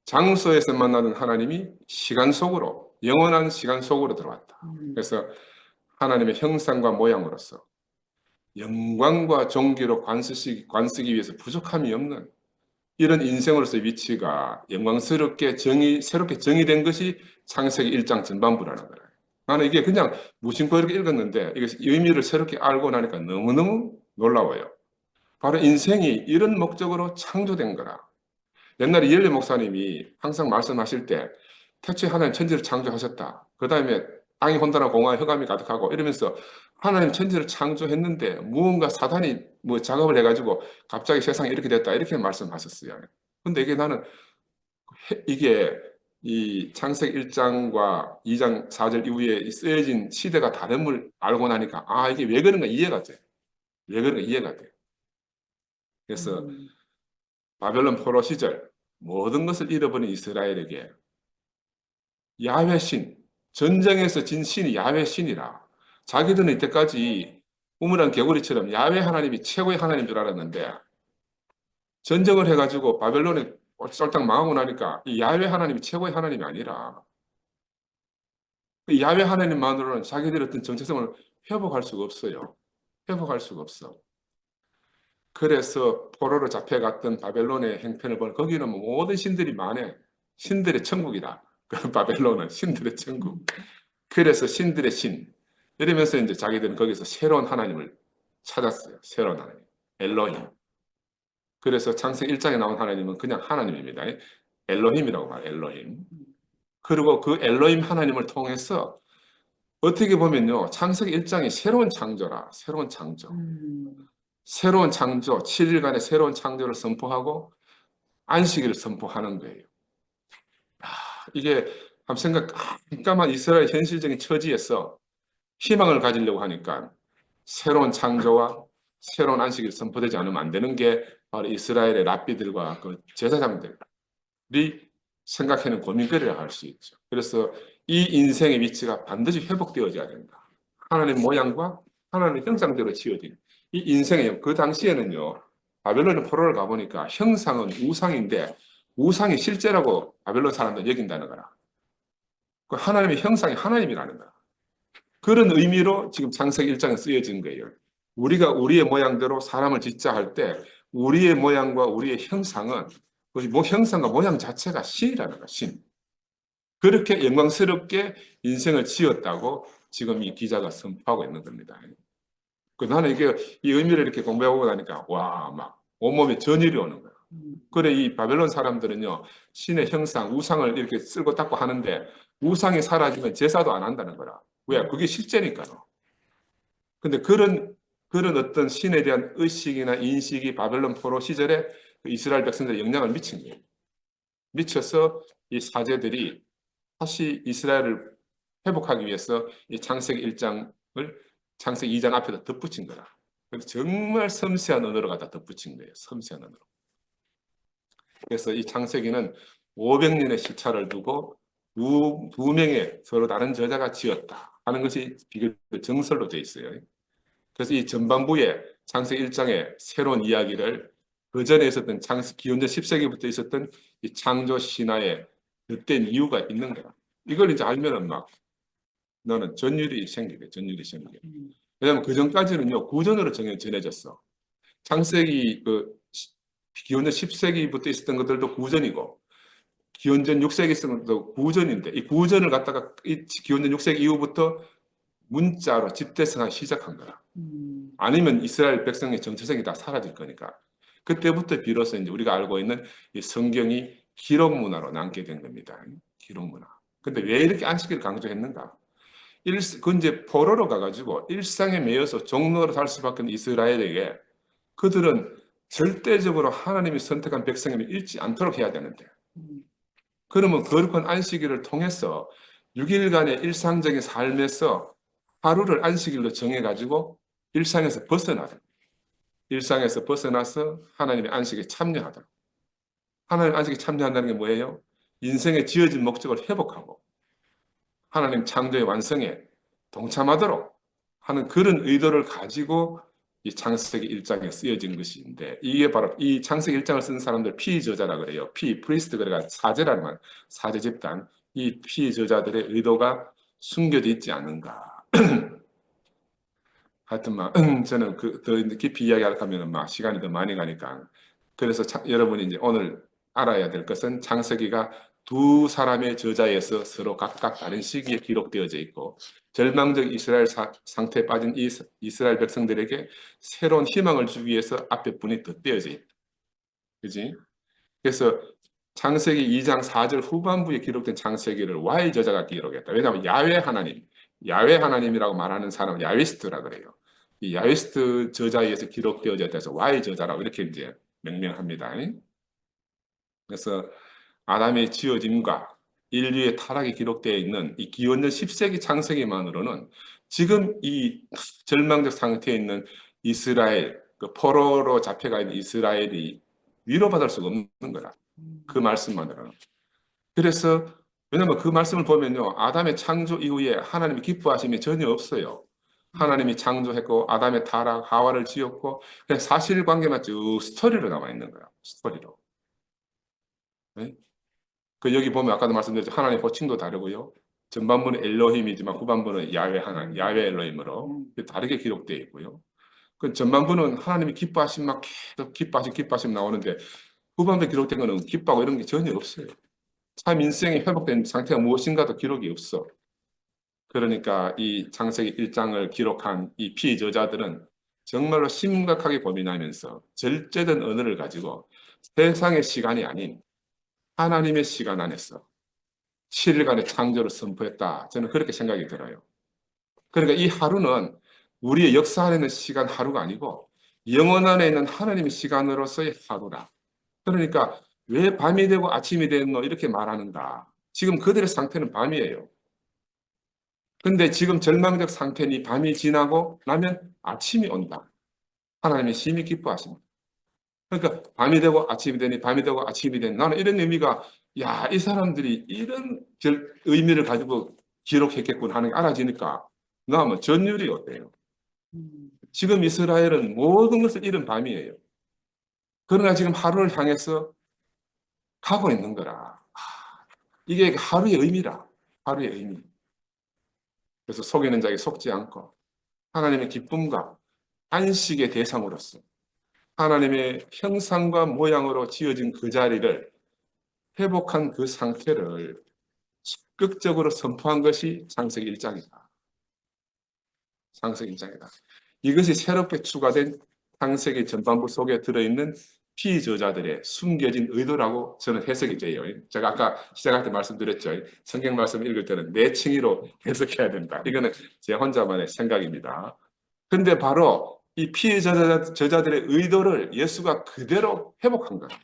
장소에서 만나는 하나님이 시간 속으로, 영원한 시간 속으로 들어왔다. 그래서 하나님의 형상과 모양으로서 영광과 존귀로 관쓰기 위해서 부족함이 없는 이런 인생으로서의 위치가 영광스럽게 새롭게 정의된 것이 창세기 1장 전반부라는 거예요. 나는 이게 그냥 무심코 이렇게 읽었는데 이게 의미를 새롭게 알고 나니까 너무너무 놀라워요. 바로 인생이 이런 목적으로 창조된 거라. 옛날에 이엘리 목사님이 항상 말씀하실 때 태초에 하나님 천지를 창조하셨다. 그 다음에 땅이 혼돈하고 공허한 흑암이 가득하고 이러면서 하나님 천지를 창조했는데 무언가 사단이 뭐 작업을 해가지고 갑자기 세상이 이렇게 됐다 이렇게 말씀하셨어요. 근데 이게 나는 이게 이 창세기 1장과 2장 4절 이후에 쓰여진 시대가 다름을 알고 나니까 아 이게 왜 그런가 이해가 돼. 왜 그런가 이해가 돼. 그래서 바벨론 포로 시절 모든 것을 잃어버린 이스라엘에게 야훼 신, 전쟁에서 진 신이 야훼 신이라. 자기들은 이때까지 우물안 개구리처럼 야훼 하나님이 최고의 하나님인 줄 알았는데 전쟁을 해가지고 바벨론에 쫄딱 망하고 나니까 이 야훼 하나님이 최고의 하나님이 아니라 그 야훼 하나님만으로는 자기들의 어떤 정체성을 회복할 수가 없어요. 회복할 수가 없어. 그래서 포로로 잡혀갔던 바벨론의 행편을 보면 거기는 모든 신들이 많아. 신들의 천국이다. 그 바벨론은 신들의 천국. 그래서 신들의 신. 이러면서 이제 자기들은 거기서 새로운 하나님을 찾았어요. 새로운 하나님. 엘로힘. 그래서 창세기 1장에 나온 하나님은 그냥 하나님입니다. 엘로힘이라고 말해요. 엘로힘. 그리고 그 엘로힘 하나님을 통해서 어떻게 보면요. 창세기 1장이 새로운 창조라. 새로운 창조. 새로운 창조, 7일간의 새로운 창조를 선포하고 안식일을 선포하는 거예요. 이게 한번 깜깜한 이스라엘 현실적인 처지에서 희망을 가지려고 하니까 새로운 창조와 새로운 안식일이 선포되지 않으면 안 되는 게 바로 이스라엘의 랍비들과 그 제사장들이 생각하는 고민거리라 할 수 있죠. 그래서 이 인생의 위치가 반드시 회복되어져야 된다. 하나님 모양과 하나님 형상대로 지어진 이 인생의 그 당시에는요. 바벨론 포로를 가보니까 형상은 우상인데 우상이 실제라고 바벨론 사람들 여긴다는 거라. 그 하나님의 형상이 하나님이라는 거야. 그런 의미로 지금 창세기 1장에 쓰여진 거예요. 우리가 우리의 모양대로 사람을 짓자 할 때 우리의 모양과 우리의 형상은 그 형상과 모양 자체가 신이라는 거야. 신. 그렇게 영광스럽게 인생을 지었다고 지금 이 기자가 선포하고 있는 겁니다. 나는 이게 이 의미를 이렇게 공부하고 나니까 와, 막 온몸에 전율이 오는 거야. 그래 이 바벨론 사람들은요 신의 형상, 우상을 이렇게 쓸고 닦고 하는데 우상이 사라지면 제사도 안 한다는 거라. 왜? 그게 실제니까요. 근데 그런 어떤 신에 대한 의식이나 인식이 바벨론 포로 시절에 그 이스라엘 백성들에 영향을 미친 거예요. 미쳐서 이 사제들이 다시 이스라엘을 회복하기 위해서 이 창세기 1장을 창세기 2장 앞에다 덧붙인 거라. 그래서 정말 섬세한 언어로 갖다 덧붙인 거예요. 섬세한 언어로. 그래서 이 창세기는 500년의 시차를 두고 두 명의 서로 다른 저자가 지었다 하는 것이 비교 정설로 되어 있어요. 그래서 이 전반부에 창세기 1장의 새로운 이야기를 그 전에 있었던 기원전 10세기부터 있었던 이 창조 신화에 덧댄 이유가 있는 거야. 이걸 이제 알면은 막 너는 전율이 생기게, 전율이 생기게. 왜냐하면 그 전까지는요 구전으로 전해졌어. 창세기 기원전 10세기부터 있었던 것들도 구전이고 기원전 6세기 있었던 것도 구전인데 이 구전을 갖다가 이 기원전 6세기 이후부터 문자로 집대성하기 시작한 거야. 아니면 이스라엘 백성의 정체성이 다 사라질 거니까. 그때부터 비로소 이제 우리가 알고 있는 이 성경이 기록 문화로 남게 된 겁니다. 기록 문화. 근데 왜 이렇게 안식일을 강조했는가? 그 이제 포로로 가가지고 일상에 매여서 종로로 살 수밖에 없는 이스라엘에게 그들은 절대적으로 하나님이 선택한 백성임을 잃지 않도록 해야 되는데 그러면 거룩한 안식일을 통해서 6일간의 일상적인 삶에서 하루를 안식일로 정해가지고 일상에서 벗어나서 하나님의 안식에 참여하도록. 하나님 안식에 참여한다는 게 뭐예요? 인생의 지어진 목적을 회복하고 하나님 창조의 완성에 동참하도록 하는 그런 의도를 가지고 이 창세기 1장에 쓰여진 것인데 이게 바로 이 창세기 1장을 쓴 사람들 피저자라 그래요. 프리스트 그래가 사제라는 말, 사제 집단. 이 피저자들의 의도가 숨겨져 있지 않은가. 하여튼 막 저는 더 깊이 이야기하면 막 시간이 더 많이 가니까 그래서 여러분이 이제 오늘 알아야 될 것은 창세기가 두 사람의 저자에서 서로 각각 다른 시기에 기록되어져 있고 절망적 이스라엘 상태에 빠진 이스라엘 백성들에게 새로운 희망을 주기 위해서 앞에 분이 덧대어져 있다. 그지? 그래서 창세기 2장 4절 후반부에 기록된 창세기를 Y 저자가 기록했다. 왜냐하면 야훼 하나님이라고 말하는 사람은 야훼스트라 그래요. 이 야훼스트 저자에 의해서 기록되어졌다 해서 Y 저자라고 이렇게 이제 명명합니다. 그래서 아담의 지어짐과 인류의 타락이 기록되어 있는 이 기원전 10세기 창세기만으로는 지금 이 절망적 상태에 있는 이스라엘, 그 포로로 잡혀가 있는 이스라엘이 위로받을 수가 없는 거라. 그 말씀만으로는. 그래서 왜냐하면 그 말씀을 보면요. 아담의 창조 이후에 하나님이 기뻐하심이 전혀 없어요. 하나님이 창조했고 아담의 타락, 하와를 지었고 그냥 사실관계만 쭉 스토리로 나와 있는 거야. 스토리로. 네? 그 여기 보면 아까도 말씀드렸죠. 하나님 호칭도 다르고요. 전반부는 엘로힘이지만 후반부는 야훼 하나님, 야훼 엘로힘으로 다르게 기록되어 있고요. 그 전반부는 하나님이 기뻐하심 막 계속 기뻐하심 나오는데 후반부에 기록된 거는 기뻐하고 이런 게 전혀 없어요. 참 인생이 회복된 상태가 무엇인가도 기록이 없어. 그러니까 이 창세기 1장을 기록한 이 피저자들은 정말로 심각하게 고민하면서 절제된 언어를 가지고 세상의 시간이 아닌 하나님의 시간 안에서 7일간의 창조를 선포했다. 저는 그렇게 생각이 들어요. 그러니까 이 하루는 우리의 역사 안에 있는 시간 하루가 아니고 영원 안에 있는 하나님의 시간으로서의 하루라. 그러니까 왜 밤이 되고 아침이 되노 이렇게 말하는가. 지금 그들의 상태는 밤이에요. 근데 지금 절망적 상태니 밤이 지나고 나면 아침이 온다. 하나님이 심히 기뻐하십니다. 그러니까 밤이 되고 아침이 되니 밤이 되고 아침이 되니 나는 이런 의미가 야, 이 사람들이 이런 의미를 가지고 기록했겠군 하는 게 알아지니까 나면 전율이 어때요? 지금 이스라엘은 모든 것을 잃은 밤이에요. 그러나 지금 하루를 향해서 가고 있는 거라. 이게 하루의 의미라. 하루의 의미. 그래서 속이는 자에게 속지 않고 하나님의 기쁨과 안식의 대상으로서 하나님의 형상과 모양으로 지어진 그 자리를 회복한 그 상태를 적극적으로 선포한 것이 창세기 1장이다. 창세기 1장이다. 이것이 새롭게 추가된 창세기 전반부 속에 들어있는 피저자들의 숨겨진 의도라고 저는 해석이 돼요. 제가 아까 시작할 때 말씀드렸죠. 성경 말씀 읽을 때는 내 칭의로 해석해야 된다. 이거는 제 혼자만의 생각입니다. 근데 바로 이 피해자들의 의도를 예수가 그대로 회복한 거예요.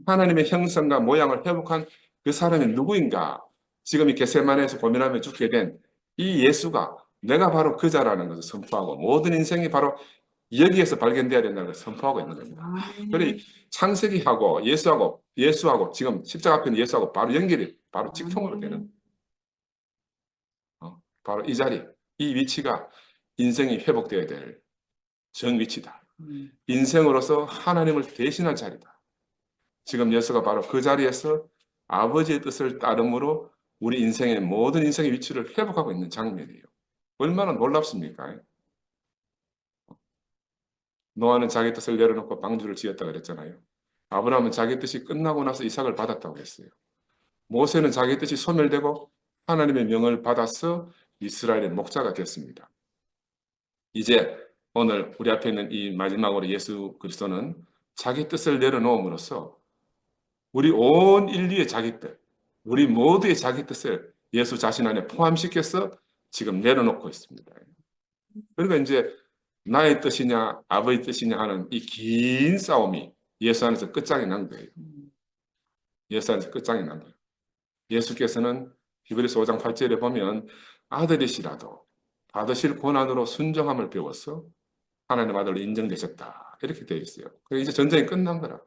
하나님의 형상과 모양을 회복한 그 사람이 누구인가? 지금 이 겟세마네에서 고민하며 죽게 된 이 예수가 내가 바로 그자라는 것을 선포하고 모든 인생이 바로 여기에서 발견돼야 된다는 것을 선포하고 있는 겁니다. 그래 창세기하고 예수하고 지금 십자가 앞에 있는 예수하고 바로 연결이 바로 직통으로 되는 바로 이 자리, 이 위치가 인생이 회복되어야 될 정위치다. 인생으로서 하나님을 대신할 자리다. 지금 예수가 바로 그 자리에서 아버지의 뜻을 따름으로 우리 인생의 모든 인생의 위치를 회복하고 있는 장면이에요. 얼마나 놀랍습니까? 노아는 자기 뜻을 내려놓고 방주를 지었다 그랬잖아요. 아브라함은 자기 뜻이 끝나고 나서 이삭을 받았다고 했어요. 모세는 자기 뜻이 소멸되고 하나님의 명을 받아서 이스라엘의 목자가 됐습니다. 이제 오늘 우리 앞에 있는 이 마지막으로 예수 그리스도는 자기 뜻을 내려놓음으로써 우리 온 인류의 자기 뜻, 우리 모두의 자기 뜻을 예수 자신 안에 포함시켜서 지금 내려놓고 있습니다. 그러니까 이제 나의 뜻이냐 아버지 뜻이냐 하는 이 긴 싸움이 예수 안에서 끝장이 난 거예요. 예수 안에서 끝장이 난 거예요. 예수께서는 히브리서 5장 8절에 보면 아들이시라도 받으실 고난으로 순종함을 배워서 하나님 아들로 인정되셨다. 이렇게 되어 있어요. 이제 전쟁이 끝난 거라.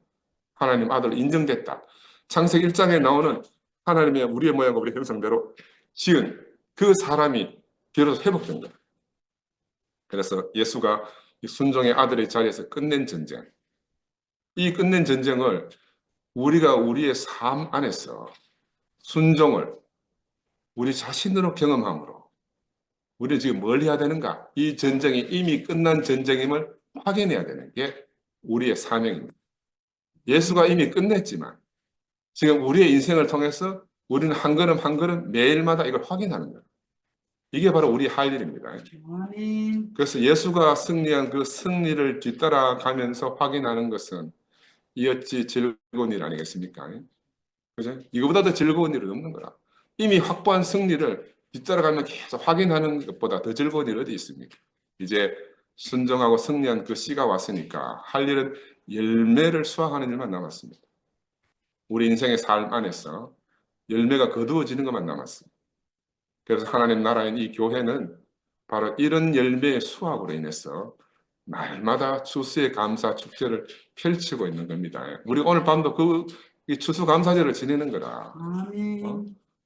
하나님 아들로 인정됐다. 창세기 1장에 나오는 하나님의 우리의 모양과 우리의 형상대로 지은 그 사람이 비로소 회복된 거예요. 그래서 예수가 순종의 아들의 자리에서 끝낸 전쟁. 이 끝낸 전쟁을 우리가 우리의 삶 안에서 순종을 우리 자신으로 경험함으로 우리는 지금 뭘 해야 되는가? 이 전쟁이 이미 끝난 전쟁임을 확인해야 되는 게 우리의 사명입니다. 예수가 이미 끝냈지만 지금 우리의 인생을 통해서 우리는 한 걸음 한 걸음 매일마다 이걸 확인하는 거예요. 이게 바로 우리 할 일입니다. 그래서 예수가 승리한 그 승리를 뒤따라가면서 확인하는 것은 이 어찌 즐거운 일 아니겠습니까? 그죠? 이거보다 더 즐거운 일은 없는 거라. 이미 확보한 승리를 뒤따라가면 계속 확인하는 것보다 더 즐거운 일 어디 있습니까? 이제 순종하고 승리한 그 씨가 왔으니까 할 일은 열매를 수확하는 일만 남았습니다. 우리 인생의 삶 안에서 열매가 거두어지는 것만 남았습니다. 그래서 하나님 나라인 이 교회는 바로 이런 열매의 수확으로 인해서 날마다 추수의 감사 축제를 펼치고 있는 겁니다. 우리 오늘 밤도 그 추수감사제를 지내는 거라.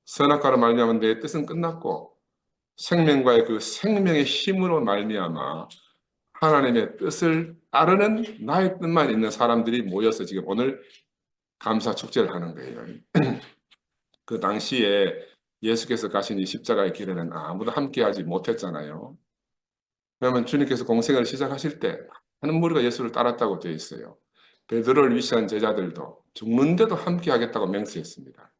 선악과로 말미암아 내 뜻은 끝났고 생명과의 그 생명의 힘으로 말미암아 하나님의 뜻을 따르는 나의 뜻만 있는 사람들이 모여서 지금 오늘 감사 축제를 하는 거예요. 그 당시에 예수께서 가신 이 십자가의 길에는 아무도 함께하지 못했잖아요. 그러면 주님께서 공생을 시작하실 때 많은 무리가 예수를 따랐다고 되어 있어요. 베드로를 위시한 제자들도 죽는데도 함께하겠다고 맹세했습니다.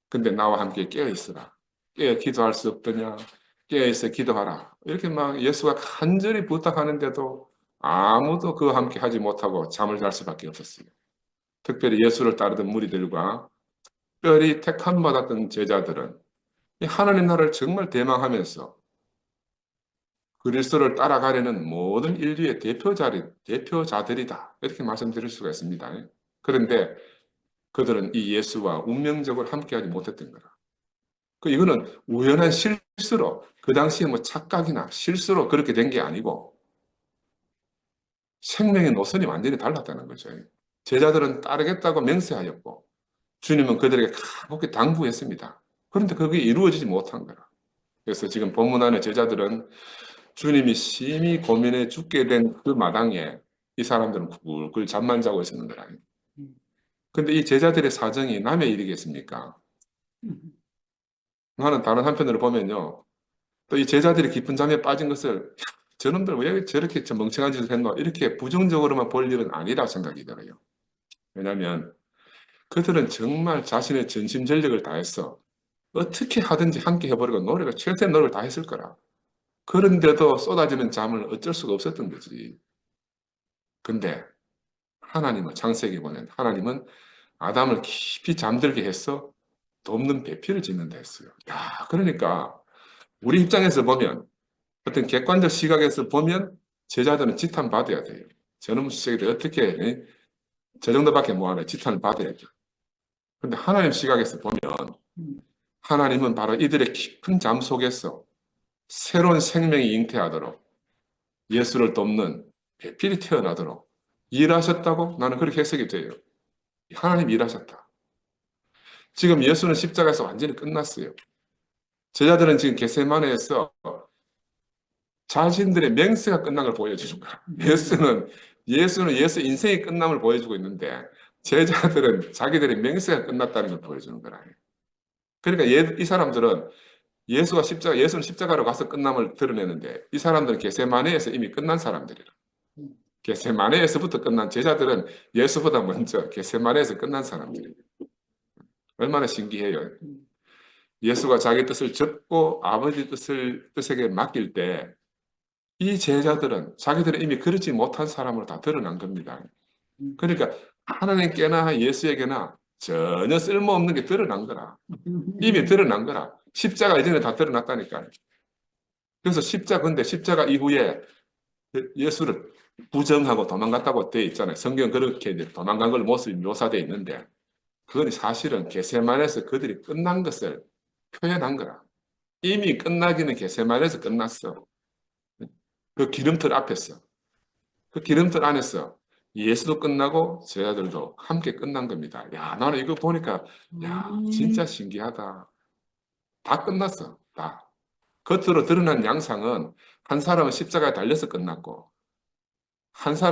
근데 나와 함께 깨어 있으라. 깨어 기도할 수 없더냐? 깨어 있어 기도하라. 이렇게 막 예수가 간절히 부탁하는데도 아무도 그와 함께 하지 못하고 잠을 잘 수밖에 없었어요. 특별히 예수를 따르던 무리들과 특별히 택함 받았던 제자들은 이 하나님 나라를 정말 대망하면서 그리스도를 따라가려는 모든 인류의 대표자들이다. 이렇게 말씀드릴 수가 있습니다. 그런데 그들은 이 예수와 운명적으로 함께하지 못했던 거라. 이거는 우연한 실수로 그 당시에 뭐 착각이나 실수로 그렇게 된 게 아니고 생명의 노선이 완전히 달랐다는 거죠. 제자들은 따르겠다고 맹세하였고 주님은 그들에게 간곡히 당부했습니다. 그런데 그게 이루어지지 못한 거라. 그래서 지금 본문 안에 제자들은 주님이 심히 고민해 죽게 된 그 마당에 이 사람들은 굴굴 잠만 자고 있었는 거라. 근데 이 제자들의 사정이 남의 일이겠습니까? 나는 다른 한편으로 보면요. 또 이 제자들이 깊은 잠에 빠진 것을 저놈들 왜 저렇게 멍청한 짓을 했노? 이렇게 부정적으로만 볼 일은 아니라 생각이 들어요. 왜냐하면 그들은 정말 자신의 전심전력을 다해서 어떻게 하든지 함께 해보려고 최선의 노력을 다했을 거라. 그런데도 쏟아지는 잠을 어쩔 수가 없었던 거지. 근데 하나님은 창세기 보면 하나님은 아담을 깊이 잠들게 해서 돕는 배필을 짓는다 했어요. 야, 그러니까 우리 입장에서 보면 어떤 객관적 시각에서 보면 제자들은 지탄 받아야 돼요. 저놈 수색이 어떻게 저 정도밖에 못하네. 지탄을 받아야 돼요. 근데 하나님 시각에서 보면 하나님은 바로 이들의 깊은 잠 속에서 새로운 생명이 잉태하도록 예수를 돕는 배필이 태어나도록 일하셨다고 나는 그렇게 해석이 돼요. 하나님 일하셨다. 지금 예수는 십자가에서 완전히 끝났어요. 제자들은 지금 겟세마네에서 자신들의 맹세가 끝난 걸 보여주는 거야. 예수는 예수 인생이 끝남을 보여주고 있는데 제자들은 자기들의 맹세가 끝났다는 걸 보여주는 거라. 그러니까 이 사람들은 예수는 십자가로 가서 끝남을 드러내는데 이 사람들은 겟세마네에서 이미 끝난 사람들이라. 겟세마네에서부터 끝난 제자들은 예수보다 먼저 겟세마네에서 끝난 사람들이에요. 얼마나 신기해요. 예수가 자기 뜻을 접고 아버지 뜻에게 맡길 때 이 제자들은 자기들은 이미 그렇지 못한 사람으로 다 드러난 겁니다. 그러니까 하나님께나 예수에게나 전혀 쓸모없는 게 드러난 거라. 이미 드러난 거라. 십자가 이전에 다 드러났다니까요. 그래서 근데 십자가 이후에 예수를 부정하고 도망갔다고 되어 있잖아요. 성경 그렇게 도망간 걸 모습이 묘사되어 있는데 그건 사실은 겟세마네에서 그들이 끝난 것을 표현한 거라. 이미 끝나기는 겟세마네에서 끝났어. 그 기름틀 앞에서. 그 기름틀 안에서 예수도 끝나고 제자들도 함께 끝난 겁니다. 야, 나는 이거 보니까 야, 진짜 신기하다. 다 끝났어. 다. 겉으로 드러난 양상은 한 사람은 십자가에 달려서 끝났고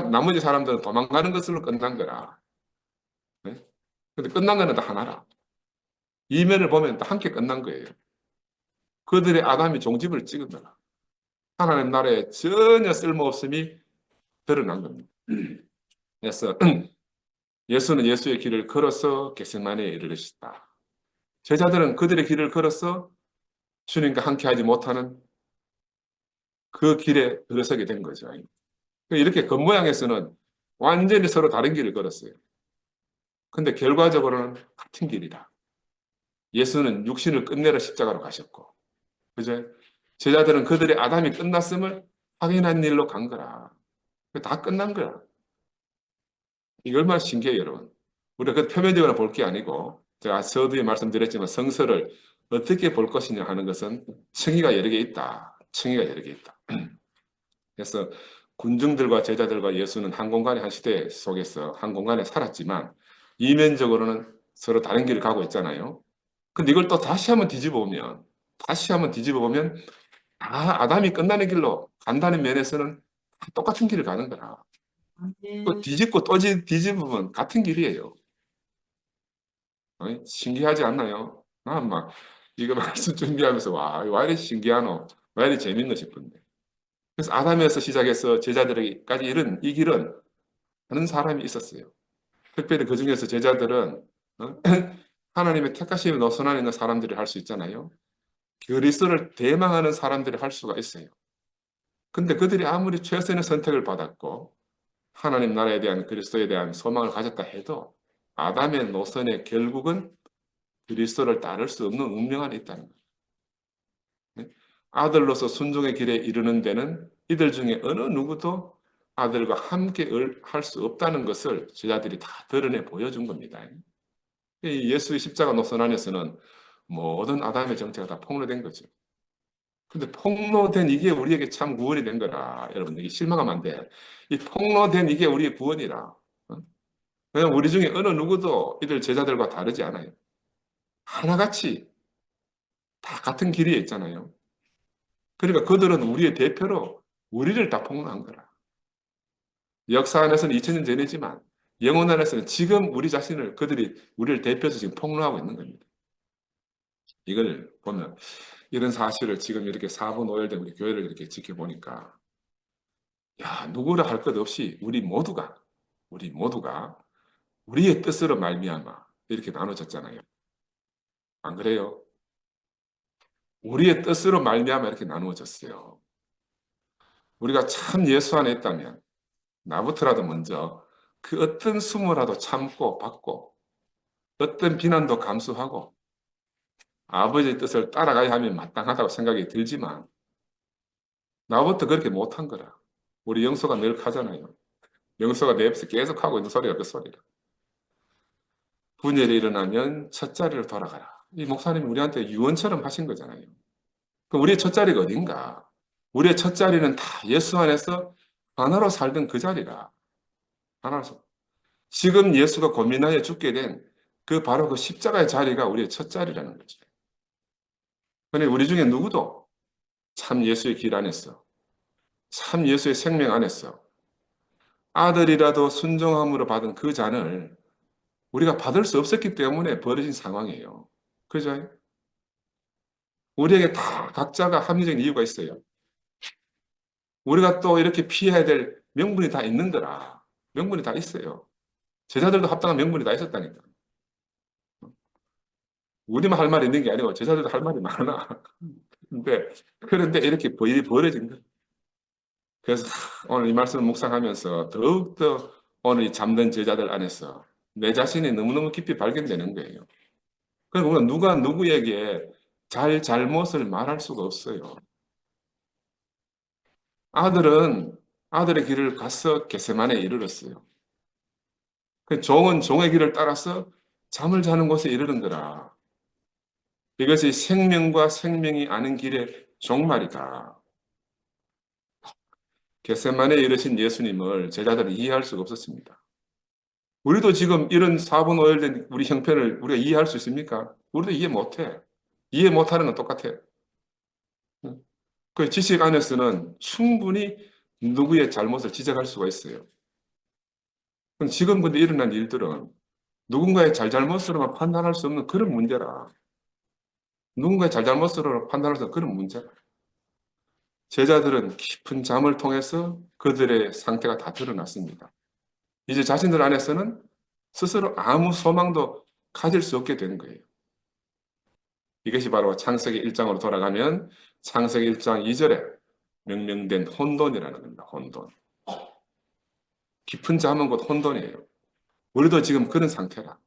나머지 사람들은 도망가는 것으로 끝난 거라. 네? 근데 끝난 거는 다 하나라. 이면을 보면 다 함께 끝난 거예요. 그들의 아담이 종집을 찍은 거라. 하나님 나라에 전혀 쓸모없음이 드러난 겁니다. 그래서 예수는 예수의 길을 걸어서 겟세마네에 이르르시다. 제자들은 그들의 길을 걸어서 주님과 함께하지 못하는 그 길에 들어서게 된 거죠. 이렇게 겉모양에서는 완전히 서로 다른 길을 걸었어요. 근데 결과적으로는 같은 길이다. 예수는 육신을 끝내러 십자가로 가셨고, 그죠? 제자들은 그들의 아담이 끝났음을 확인한 일로 간 거라. 다 끝난 거야. 이게 얼마나 신기해요, 여러분. 우리가 그 표면적으로 볼 게 아니고, 제가 서두에 말씀드렸지만 성서를 어떻게 볼 것이냐 하는 것은 층위가 여러 개 있다. 층위가 여러 개 있다. 그래서 군중들과 제자들과 예수는 한 공간의 한 시대 속에서 한 공간에 살았지만 이면적으로는 서로 다른 길을 가고 있잖아요. 근데 이걸 또 다시 한번 뒤집어 보면 아담이 끝나는 길로 간다는 면에서는 다 똑같은 길을 가는 거라. 또 뒤집고 또 뒤집으면 같은 길이에요. 신기하지 않나요? 난 막 이거 말씀 준비하면서 와 이리 신기하노, 와 이리 재밌노 싶은데. 그래서 아담에서 시작해서 제자들에게까지 이른 이 길은 하는 사람이 있었어요. 특별히 그 중에서 제자들은 하나님의 택하심에 노선 안에 있는 사람들이 할 수 있잖아요. 그리스도를 대망하는 사람들이 할 수가 있어요. 근데 그들이 아무리 최선의 선택을 받았고 하나님 나라에 대한 그리스도에 대한 소망을 가졌다 해도 아담의 노선에 결국은 그리스도를 따를 수 없는 운명 안에 있다는 거예요. 네? 아들로서 순종의 길에 이르는 데는 이들 중에 어느 누구도 아들과 함께 할 수 없다는 것을 제자들이 다 드러내 보여준 겁니다. 이 예수의 십자가 노선 안에서는 모든 아담의 정체가 다 폭로된 거죠. 근데 폭로된 이게 우리에게 참 구원이 된 거라. 여러분, 이게 실망하면 안 돼. 이 폭로된 이게 우리의 구원이라. 어? 왜냐면 우리 중에 어느 누구도 이들 제자들과 다르지 않아요. 하나같이 다 같은 길이에 있잖아요. 그러니까 그들은 우리의 대표로 우리를 다 폭로한 거라. 역사 안에서는 2000년 전이지만 영혼 안에서는 지금 우리 자신을 그들이 우리를 대표해서 지금 폭로하고 있는 겁니다. 이걸 보면 이런 사실을 지금 이렇게 4분 5일된 우리 교회를 이렇게 지켜보니까 야, 누구라 할 것 없이 우리 모두가 우리의 뜻으로 말미암아 이렇게 나눠졌잖아요. 안 그래요? 우리의 뜻으로 말미암아 이렇게 나누어졌어요. 우리가 참 예수 안에 있다면 나부터라도 먼저 그 어떤 수모라도 참고 받고 어떤 비난도 감수하고 아버지의 뜻을 따라가야 하면 마땅하다고 생각이 들지만 나부터 그렇게 못한 거라. 우리 영소가 늘 하잖아요. 영소가 내 옆에서 계속 하고 있는 소리가 그 소리라. 분열이 일어나면 첫자리로 돌아가라. 이 목사님이 우리한테 유언처럼 하신 거잖아요. 그럼 우리의 첫자리가 어딘가? 우리의 첫자리는 다 예수 안에서 하나로 살던 그 자리라. 하나로. 지금 예수가 고민하여 죽게 된 그 바로 그 십자가의 자리가 우리의 첫자리라는 거죠. 그런데 우리 중에 누구도 참 예수의 길 안에서, 참 예수의 생명 안에서 아들이라도 순종함으로 받은 그 잔을 우리가 받을 수 없었기 때문에 벌어진 상황이에요. 그죠? 우리에게 다 각자가 합리적인 이유가 있어요. 우리가 또 이렇게 피해야 될 명분이 다 있는 거라. 명분이 다 있어요. 제자들도 합당한 명분이 다 있었다니까. 우리만 할 말이 있는 게 아니고 제자들도 할 말이 많아. 그런데 이렇게 일이 벌어진 거예요. 그래서 오늘 이 말씀을 묵상하면서 더욱더 오늘 이 잠든 제자들 안에서 내 자신이 너무너무 깊이 발견되는 거예요. 그러니까 우리가 누가 누구에게 잘못을 말할 수가 없어요. 아들은 아들의 길을 가서 겟세마네에 이르렀어요. 그 종은 종의 길을 따라서 잠을 자는 곳에 이르는 거라. 이것이 생명과 생명이 아는 길의 종말이다. 겟세마네에 이르신 예수님을 제자들은 이해할 수가 없었습니다. 우리도 지금 이런 4분 5일 된 우리 형편을 우리가 이해할 수 있습니까? 우리도 이해 못해. 이해 못하는 건 똑같아. 그 지식 안에서는 충분히 누구의 잘못을 지적할 수가 있어요. 지금 근데 일어난 일들은 누군가의 잘잘못으로만 판단할 수 없는 그런 문제라. 누군가의 잘잘못으로 판단할 수 없는 그런 문제라. 제자들은 깊은 잠을 통해서 그들의 상태가 다 드러났습니다. 이제 자신들 안에서는 스스로 아무 소망도 가질 수 없게 된 거예요. 이것이 바로 창세기 1장으로 돌아가면 창세기 1장 2절에 명명된 혼돈이라는 겁니다. 혼돈. 깊은 잠은 곧 혼돈이에요. 우리도 지금 그런 상태라.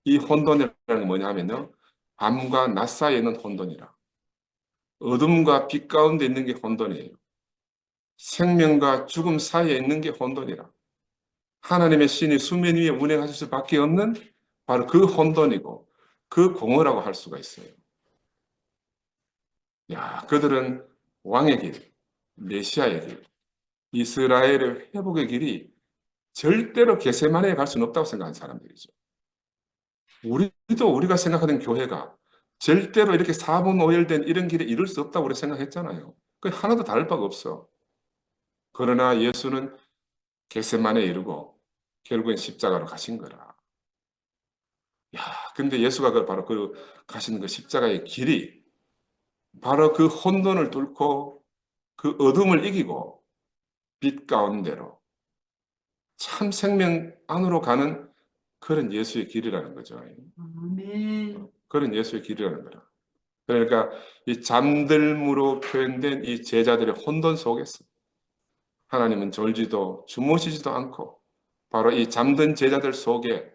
이 혼돈이라는 건 뭐냐 하면요. 밤과 낮 사이에 있는 혼돈이라. 어둠과 빛 가운데 있는 게 혼돈이에요. 생명과 죽음 사이에 있는 게 혼돈이라. 하나님의 신이 수면 위에 운행하실 수밖에 없는 바로 그 혼돈이고 그 공허라고 할 수가 있어요. 야, 그들은 왕의 길, 메시아의 길, 이스라엘의 회복의 길이 절대로 겟세마네에 갈 수는 없다고 생각하는 사람들이죠. 우리도 우리가 생각하는 교회가 절대로 이렇게 4분 5일된 이런 길에 이룰 수 없다고 우리 생각했잖아요. 그 하나도 다를 바가 없어. 그러나 예수는 겟세마네에 이르고 결국엔 십자가로 가신 거라. 야, 근데 예수가 바로 그 가시는 그 십자가의 길이 바로 그 혼돈을 뚫고 그 어둠을 이기고 빛 가운데로 참 생명 안으로 가는 그런 예수의 길이라는 거죠. 아멘. 그런 예수의 길이라는 거라. 그러니까 이 잠들므로 표현된 이 제자들의 혼돈 속에서 하나님은 졸지도 주무시지도 않고 바로 이 잠든 제자들 속에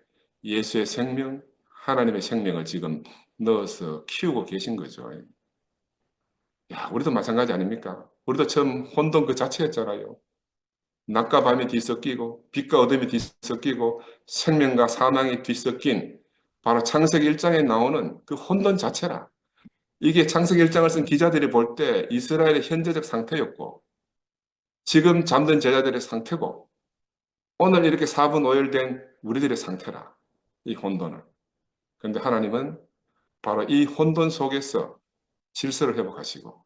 예수의 생명, 하나님의 생명을 지금 넣어서 키우고 계신 거죠. 야, 우리도 마찬가지 아닙니까? 우리도 처음 혼돈 그 자체였잖아요. 낮과 밤이 뒤섞이고 빛과 어둠이 뒤섞이고 생명과 사망이 뒤섞인 바로 창세기 1장에 나오는 그 혼돈 자체라. 이게 창세기 1장을 쓴 기자들이 볼 때 이스라엘의 현재적 상태였고 지금 잠든 제자들의 상태고 오늘 이렇게 사분오열된 우리들의 상태라. 이 혼돈을. 그런데 하나님은 바로 이 혼돈 속에서 질서를 회복하시고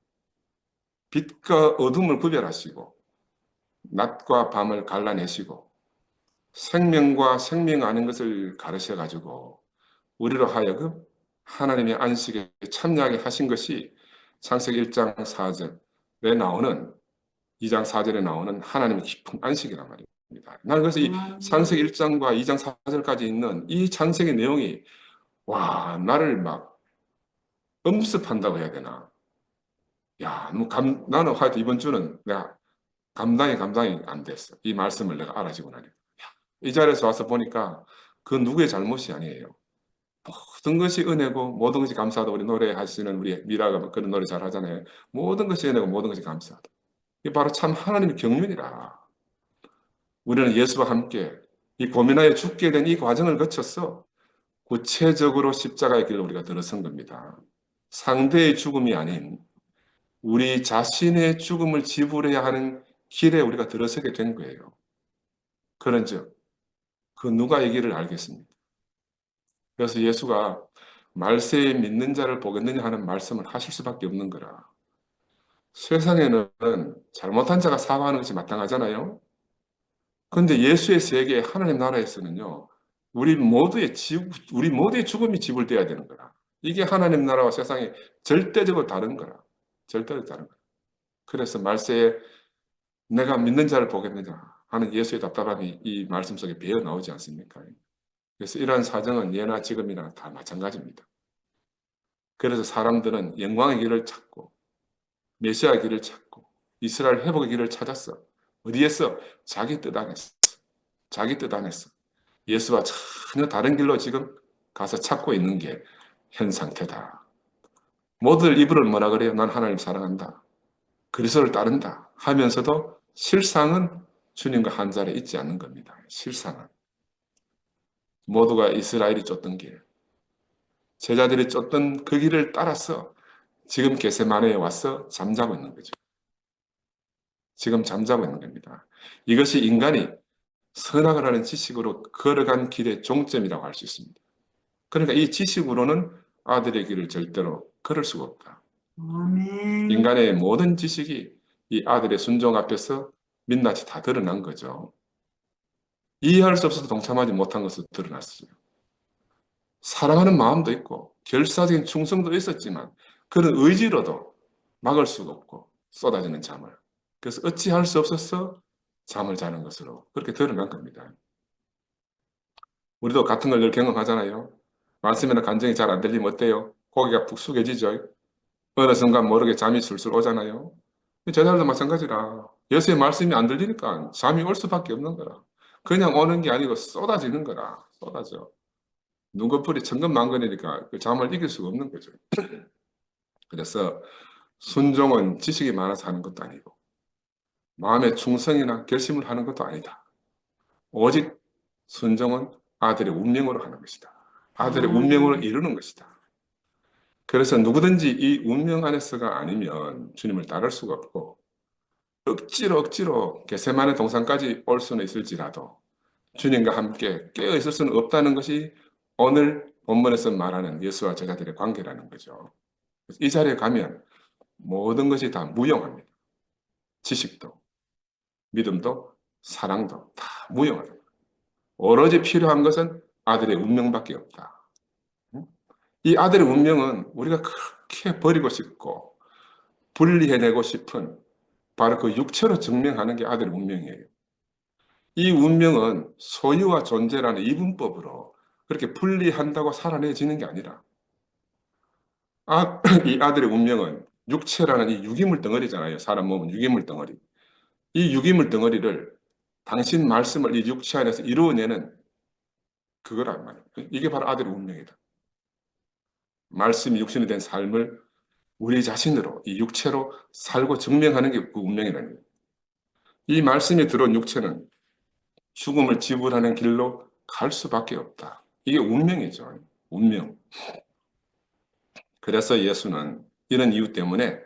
빛과 어둠을 구별하시고 낮과 밤을 갈라내시고 생명과 생명 아닌 것을 가르쳐 가지고 우리로 하여금 하나님의 안식에 참여하게 하신 것이 창세기 1장 4절에 나오는 2장 4절에 나오는 하나님의 깊은 안식이란 말입니다. 나는 그래서 이 창세기 1장과 2장 4절까지 있는 이 창세기 내용이 와, 나를 막 엄습한다고 해야 되나? 야, 나는 하여튼 이번 주는 내가 감당이 안 됐어. 이 말씀을 내가 알아지고 나니. 이 자리에서 와서 보니까 그 누구의 잘못이 아니에요. 모든 것이 은혜고 모든 것이 감사하다. 우리 노래하시는 우리 미라가 그런 노래 잘 하잖아요. 모든 것이 은혜고 모든 것이 감사하다. 이게 바로 참 하나님의 경륜이라. 우리는 예수와 함께 이 고민하여 죽게 된 이 과정을 거쳐서 구체적으로 십자가의 길로 우리가 들어선 겁니다. 상대의 죽음이 아닌 우리 자신의 죽음을 지불해야 하는 길에 우리가 들어서게 된 거예요. 그런즉 그 누가 이 길을 알겠습니까? 그래서 예수가 말세에 믿는 자를 보겠느냐 하는 말씀을 하실 수밖에 없는 거라. 세상에는 잘못한 자가 사과하는 것이 마땅하잖아요. 그런데 예수의 세계 하나님 나라에서는요. 우리 모두의 죽음이 지불돼야 되는 거라. 이게 하나님 나라와 세상이 절대적으로 다른 거라. 절대적으로 다른 거라. 그래서 말세에 내가 믿는 자를 보겠느냐 하는 예수의 답답함이 이 말씀 속에 배어 나오지 않습니까? 그래서 이러한 사정은 예나 지금이나 다 마찬가지입니다. 그래서 사람들은 영광의 길을 찾고 메시아의 길을 찾고 이스라엘 회복의 길을 찾았어. 어디에서? 자기 뜻 안에서. 자기 뜻 안에서. 예수와 전혀 다른 길로 지금 가서 찾고 있는 게 현 상태다. 모두들 입으로 뭐라 그래요? 난 하나님 사랑한다. 그리스도를 따른다. 하면서도 실상은 주님과 한 자리에 있지 않는 겁니다. 실상은. 모두가 이스라엘이 쫓던 길, 제자들이 쫓던 그 길을 따라서 지금 겟세마네에 와서 잠자고 있는 거죠. 지금 잠자고 있는 겁니다. 이것이 인간이 선악을 하는 지식으로 걸어간 길의 종점이라고 할 수 있습니다. 그러니까 이 지식으로는 아들의 길을 절대로 걸을 수가 없다. 아멘. 인간의 모든 지식이 이 아들의 순종 앞에서 민낯이 다 드러난 거죠. 이해할 수 없어서 동참하지 못한 것으로 드러났어요. 사랑하는 마음도 있고 결사적인 충성도 있었지만 그런 의지로도 막을 수가 없고 쏟아지는 잠을. 그래서 어찌할 수 없어서 잠을 자는 것으로 그렇게 드러난 겁니다. 우리도 같은 걸 늘 경험하잖아요. 말씀이나 간증이 잘 안 들리면 어때요? 고개가 푹 숙여지죠. 어느 순간 모르게 잠이 술술 오잖아요. 제자들도 마찬가지라. 예수의 말씀이 안 들리니까 잠이 올 수밖에 없는 거라. 그냥 오는 게 아니고 쏟아지는 거라. 쏟아져. 눈꺼풀이 천근만근이니까 그 잠을 이길 수가 없는 거죠. 그래서 순종은 지식이 많아서 하는 것도 아니고 마음의 충성이나 결심을 하는 것도 아니다. 오직 순종은 아들의 운명으로 하는 것이다. 아들의 운명으로 이루는 것이다. 그래서 누구든지 이 운명 안에서가 아니면 주님을 따를 수가 없고 억지로 겟세마네 동산까지 올 수는 있을지라도 주님과 함께 깨어 있을 수는 없다는 것이 오늘 본문에서 말하는 예수와 제자들의 관계라는 거죠. 이 자리에 가면 모든 것이 다 무용합니다. 지식도, 믿음도, 사랑도 다 무용하다. 오로지 필요한 것은 아들의 운명밖에 없다. 이 아들의 운명은 우리가 그렇게 버리고 싶고 분리해내고 싶은 바로 그 육체로 증명하는 게 아들의 운명이에요. 이 운명은 소유와 존재라는 이분법으로 그렇게 분리한다고 살아내지는 게 아니라 이 아들의 운명은 육체라는 이 유기물 덩어리잖아요. 사람 몸은 유기물 덩어리. 이 유기물 덩어리를 당신 말씀을 이 육체 안에서 이루어내는 그거란 말이에요. 이게 바로 아들의 운명이다. 말씀이 육신이 된 삶을 우리 자신으로 이 육체로 살고 증명하는 게 그 운명이라는 거예요. 이 말씀이 들어온 육체는 죽음을 지불하는 길로 갈 수밖에 없다. 이게 운명이죠. 운명. 그래서 예수는 이런 이유 때문에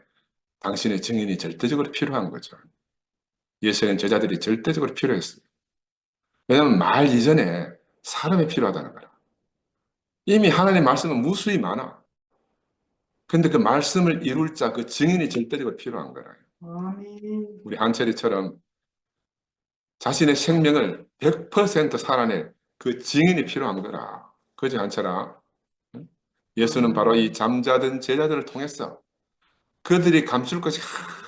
당신의 증인이 절대적으로 필요한 거죠. 예수는 제자들이 절대적으로 필요했어요. 왜냐하면 말 이전에 사람이 필요하다는 거라. 이미 하나님의 말씀은 무수히 많아. 근데 그 말씀을 이룰 자, 그 증인이 절대적으로 필요한 거라. 아멘. 우리 한철이처럼 자신의 생명을 100% 살아낼 그 증인이 필요한 거라. 그지 한철아? 예수는 바로 이 잠자던 제자들을 통해서 그들이 감출 것이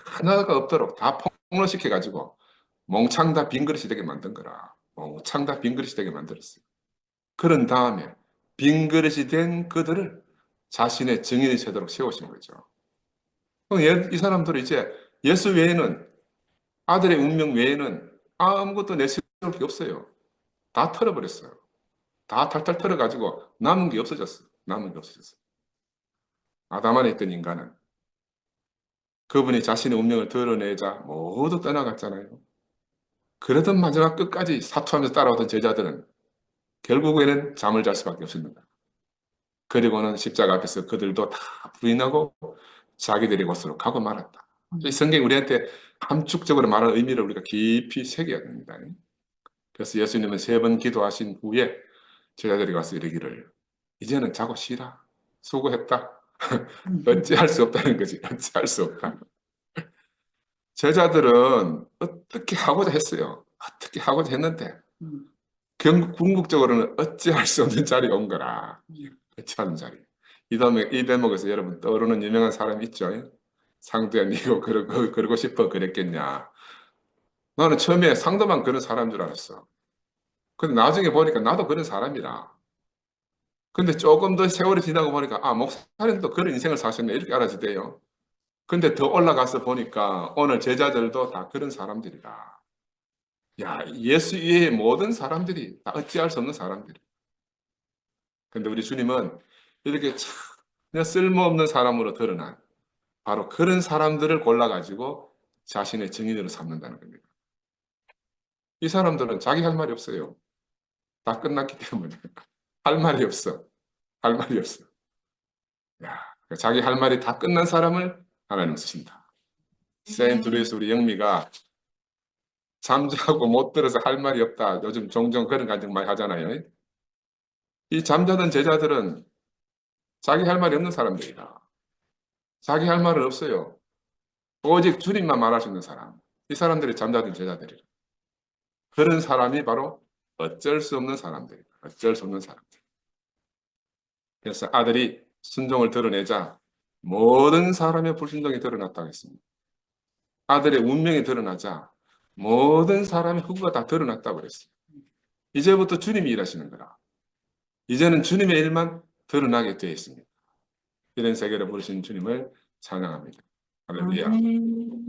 하나가 없도록 다 폭로시켜가지고 몽창 다 빈 그릇이 되게 만든 거라. 몽창 다 빈 그릇이 되게 만들었어요. 그런 다음에 빈 그릇이 된 그들을 자신의 증인이 되도록 세우신 거죠. 이 사람들은 이제 예수 외에는, 아들의 운명 외에는 아무것도 내세울 게 없어요. 다 털어버렸어요. 다 탈탈 털어가지고 남은 게 없어졌어요. 남은 게 없어졌어요. 아담 안에 있던 인간은 그분이 자신의 운명을 드러내자 모두 떠나갔잖아요. 그러던 마지막 끝까지 사투하면서 따라오던 제자들은 결국에는 잠을 잘 수밖에 없습니다. 그리고는 십자가 앞에서 그들도 다 부인하고 자기들의 곳으로 가고 말았다. 이 성경이 우리한테 함축적으로 말하는 의미를 우리가 깊이 새겨야 됩니다. 그래서 예수님은 3번 기도하신 후에 제자들이 가서 이르기를 이제는 자고 쉬라. 수고했다. 어찌할 수 없다는 거지. 어찌할 수 없다. 제자들은 어떻게 하고자 했어요. 어떻게 하고자 했는데 궁극적으로는 어찌할 수 없는 자리에 온 거라. 어찌하는 자리. 이 대목에서 여러분 떠오르는 유명한 사람 있죠? 상도야 니고 그러고 싶어 그랬겠냐. 나는 처음에 상도만 그런 사람인 줄 알았어. 근데 나중에 보니까 나도 그런 사람이라. 근데 조금 더 세월이 지나고 보니까 목사님도 그런 인생을 사셨네 이렇게 알아지대요. 근데 더 올라가서 보니까 오늘 제자들도 다 그런 사람들이라. 야, 예수 이외의 모든 사람들이 다 어찌할 수 없는 사람들이. 근데 우리 주님은 이렇게 그냥 쓸모없는 사람으로 드러난 바로 그런 사람들을 골라가지고 자신의 증인으로 삼는다는 겁니다. 이 사람들은 자기 할 말이 없어요. 다 끝났기 때문에. 할 말이 없어. 할 말이 없어. 야, 자기 할 말이 다 끝난 사람을 하나님 쓰신다. 세인트루이스 우리 영미가 잠자고 못 들어서 할 말이 없다. 요즘 종종 그런 간증 많이 하잖아요. 이 잠자던 제자들은 자기 할 말이 없는 사람들이다. 자기 할 말은 없어요. 오직 주님만 말할 수 있는 사람. 이 사람들이 잠자던 제자들이라. 그런 사람이 바로 어쩔 수 없는 사람들이다. 어쩔 수 없는 사람들. 그래서 아들이 순종을 드러내자 모든 사람의 불순종이 드러났다고 했습니다. 아들의 운명이 드러나자 모든 사람의 흑우가 다 드러났다고 그랬어요. 이제부터 주님이 일하시는 거라. 이제는 주님의 일만 드러나게 되어 있습니다. 이런 세계를 부르신 주님을 찬양합니다. 할렐루야. 아멘.